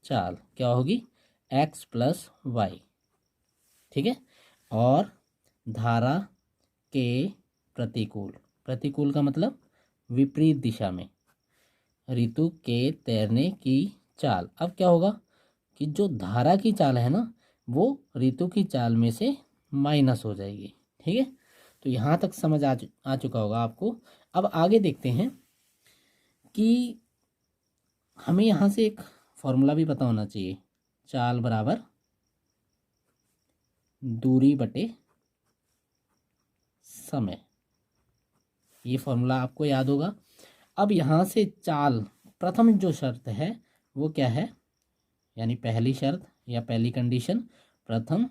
A: चाल क्या होगी, x + y, ठीक है। और धारा के प्रतिकूल, प्रतिकूल का मतलब विपरीत दिशा में ऋतु के तैरने की चाल। अब क्या होगा कि जो धारा की चाल है ना वो ऋतु की चाल में से माइनस हो जाएगी, ठीक है। तो यहाँ तक समझ आ चुका होगा आपको। अब आगे देखते हैं कि हमें यहाँ से एक फॉर्मूला भी पता होना चाहिए, चाल बराबर दूरी बटे समय, ये फॉर्मूला आपको याद होगा। अब यहाँ से चाल, प्रथम जो शर्त है वो क्या है, यानी पहली शर्त या पहली कंडीशन, प्रथम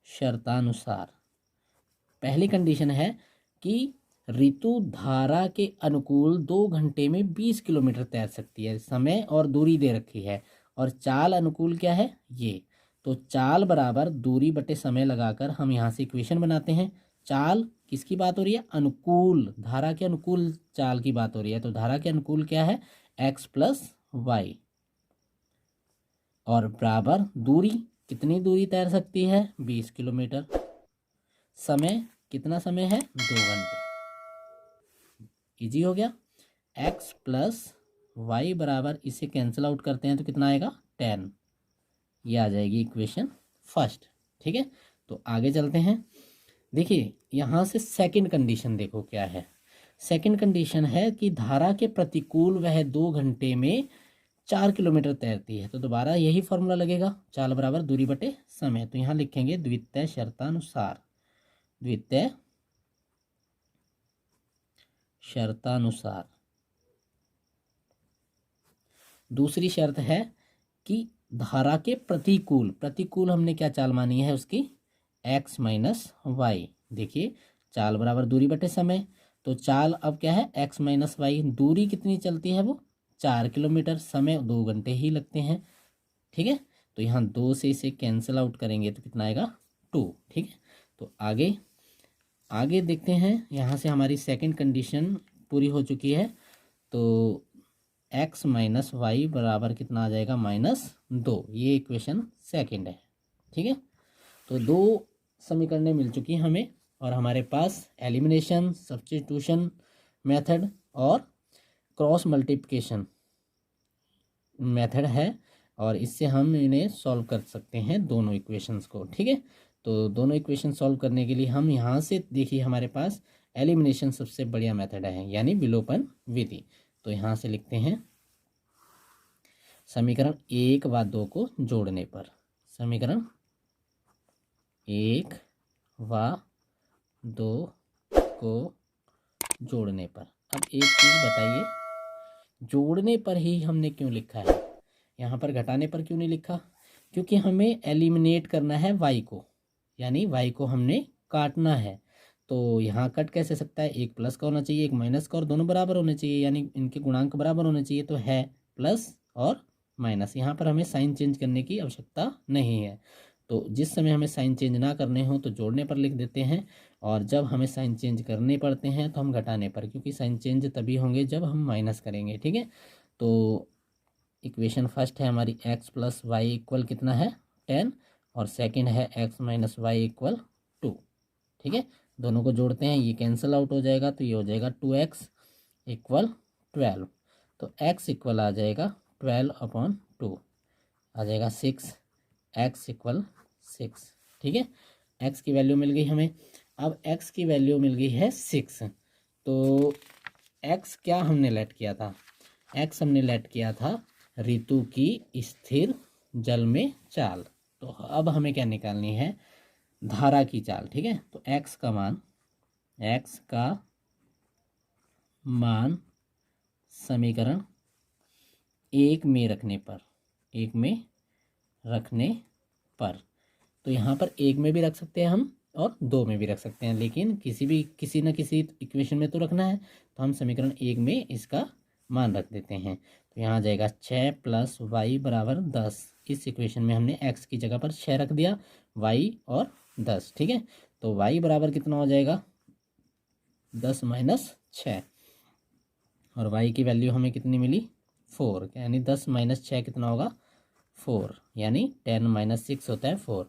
A: शर्तानुसार पहली कंडीशन है कि ऋतु धारा के अनुकूल 2 घंटे में 20 किलोमीटर तैर सकती है, समय और दूरी दे रखी है, और चाल अनुकूल क्या है ये। तो चाल बराबर दूरी बटे समय लगाकर हम यहाँ से इक्वेशन बनाते हैं। चाल किसकी बात हो रही है, अनुकूल, धारा के अनुकूल चाल की बात हो रही है। तो धारा के अनुकूल क्या है, x + y, और बराबर दूरी, कितनी दूरी तैर सकती है 20 किलोमीटर। समय, कितना समय है 2 घंटे। इजी हो गया। x प्लस वाई बराबर, इसे कैंसिल आउट करते हैं तो कितना आएगा 10। ये आ जाएगी इक्वेशन फर्स्ट। ठीक है, तो आगे चलते हैं। देखिए यहाँ से सेकंड कंडीशन देखो क्या है। सेकंड कंडीशन है कि धारा के प्रतिकूल वह 2 घंटे में 4 किलोमीटर तैरती है। तो दोबारा यही फॉर्मूला लगेगा, चाल बराबर दूरी बटे समय। तो यहाँ लिखेंगे द्वितीय शर्तानुसार, द्वितीय शर्तानुसार। दूसरी शर्त है कि धारा के प्रतिकूल, प्रतिकूल हमने क्या चाल मानी है उसकी, x माइनस वाई। देखिए चाल बराबर दूरी बटे समय, तो चाल अब क्या है x माइनस वाई। दूरी कितनी चलती है वो 4 किलोमीटर, समय 2 घंटे ही लगते हैं। ठीक है, तो यहाँ 2 से इसे कैंसिल आउट करेंगे तो कितना आएगा 2। ठीक है, तो आगे आगे देखते हैं। यहाँ से हमारी सेकंड कंडीशन पूरी हो चुकी है। तो x माइनस वाई बराबर कितना आ जाएगा -2। ये इक्वेशन सेकंड है। ठीक है, तो 2 समीकरणें मिल चुकी हैं हमें, और हमारे पास एलिमिनेशन, सब्स्टिट्यूशन मेथड और क्रॉस मल्टीप्लिकेशन मेथड है, और इससे हम इन्हें सॉल्व कर सकते हैं दोनों इक्वेशंस को। ठीक है, तो दोनों इक्वेशन सॉल्व करने के लिए हम यहाँ से देखिए हमारे पास एलिमिनेशन सबसे बढ़िया मेथड है, यानी विलोपन विधि। तो यहाँ से लिखते हैं समीकरण 1 व 2 को जोड़ने पर, समीकरण 1 व 2 को जोड़ने पर। अब एक चीज़ बताइए, जोड़ने पर ही हमने क्यों लिखा है, यहाँ पर घटाने पर क्यों नहीं लिखा? क्योंकि हमें एलिमिनेट करना है y को, यानी y को हमने काटना है। तो यहाँ कट कैसे सकता है, एक प्लस का होना चाहिए, एक माइनस का, और दोनों बराबर होने चाहिए, यानी इनके गुणांक बराबर होने चाहिए। तो है प्लस और माइनस, यहाँ पर हमें साइन चेंज करने की आवश्यकता नहीं है। तो जिस समय हमें साइन चेंज ना करने हो तो जोड़ने पर लिख देते हैं, और जब हमें साइन चेंज करने पड़ते हैं तो हम घटाने पर, क्योंकि साइन चेंज तभी होंगे जब हम माइनस करेंगे। ठीक है, तो इक्वेशन फर्स्ट है हमारी x प्लस वाई इक्वल कितना है 10, और सेकंड है x माइनस वाई इक्वल 2। ठीक है, दोनों को जोड़ते हैं, ये कैंसिल आउट हो जाएगा, तो ये हो जाएगा 2x इक्वल 12। तो x इक्वल आ जाएगा 12/2, आ जाएगा 6, x इक्वल 6। ठीक है, x की वैल्यू मिल गई हमें। अब x की वैल्यू मिल गई है 6, तो x क्या हमने लेट किया था, x हमने लेट किया था ऋतु की स्थिर जल में चाल। तो अब हमें क्या निकालनी है, धारा की चाल। ठीक है, तो x का मान समीकरण 1 में रखने पर, 1 में रखने पर, तो यहाँ पर 1 में भी रख सकते हैं हम और 2 में भी रख सकते हैं, लेकिन किसी न किसी इक्वेशन में तो रखना है। तो हम समीकरण 1 में इसका मान रख देते हैं। तो यहाँ आ जाएगा 6 प्लस वाई बराबर 10। इस इक्वेशन में हमने x की जगह पर 6 रख दिया, y और 10। ठीक है, तो y बराबर कितना हो जाएगा 10 माइनस 6, और y की वैल्यू हमें कितनी मिली 4, यानी 10 माइनस 6 कितना होगा 4, यानी 10 माइनस 6 होता है 4।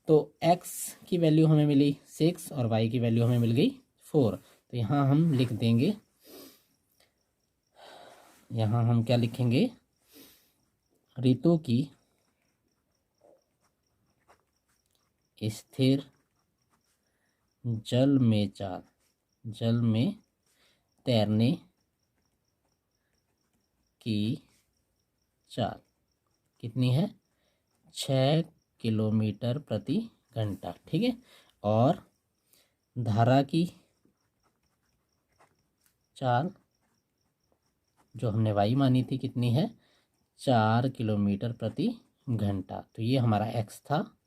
A: तो x की वैल्यू हमें मिली 6 और y की वैल्यू हमें मिल गई 4। तो यहाँ हम लिख देंगे, यहाँ हम क्या लिखेंगे, ऋतु की स्थिर जल में चाल, जल में तैरने की चाल कितनी है 6 किलोमीटर प्रति घंटा। ठीक है, और धारा की चाल जो हमने वाई मानी थी कितनी है 4 किलोमीटर प्रति घंटा। तो ये हमारा x था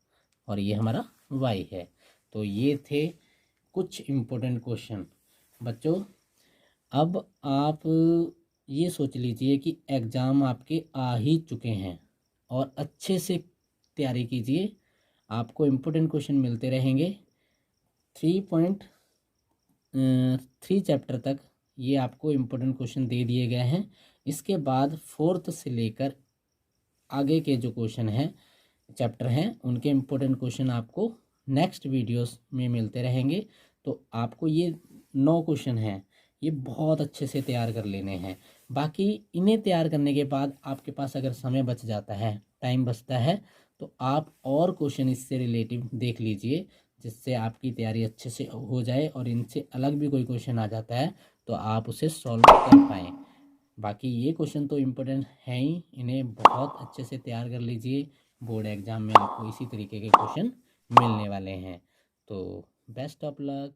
A: और ये हमारा y है। तो ये थे कुछ इम्पोर्टेंट क्वेश्चन बच्चों। अब आप ये सोच लीजिए कि एग्ज़ाम आपके आ ही चुके हैं, और अच्छे से तैयारी कीजिए, आपको इम्पोर्टेंट क्वेश्चन मिलते रहेंगे। 3 चैप्टर तक ये आपको इम्पोर्टेंट क्वेश्चन दे दिए गए हैं। इसके बाद 4th से लेकर आगे के जो क्वेश्चन हैं, चैप्टर हैं, उनके इम्पोर्टेंट क्वेश्चन आपको नेक्स्ट वीडियोस में मिलते रहेंगे। तो आपको ये 9 क्वेश्चन हैं, ये बहुत अच्छे से तैयार कर लेने हैं। बाकी इन्हें तैयार करने के बाद आपके पास अगर समय बच जाता है, टाइम बचता है, तो आप और क्वेश्चन इससे रिलेटिव देख लीजिए, जिससे आपकी तैयारी अच्छे से हो जाए और इनसे अलग भी कोई क्वेश्चन आ जाता है तो आप उसे सॉल्व कर पाएँ। बाकी ये क्वेश्चन तो इम्पोर्टेंट हैं ही, इन्हें बहुत अच्छे से तैयार कर लीजिए। बोर्ड एग्ज़ाम में आपको इसी तरीके के क्वेश्चन मिलने वाले हैं। तो बेस्ट ऑफ लक।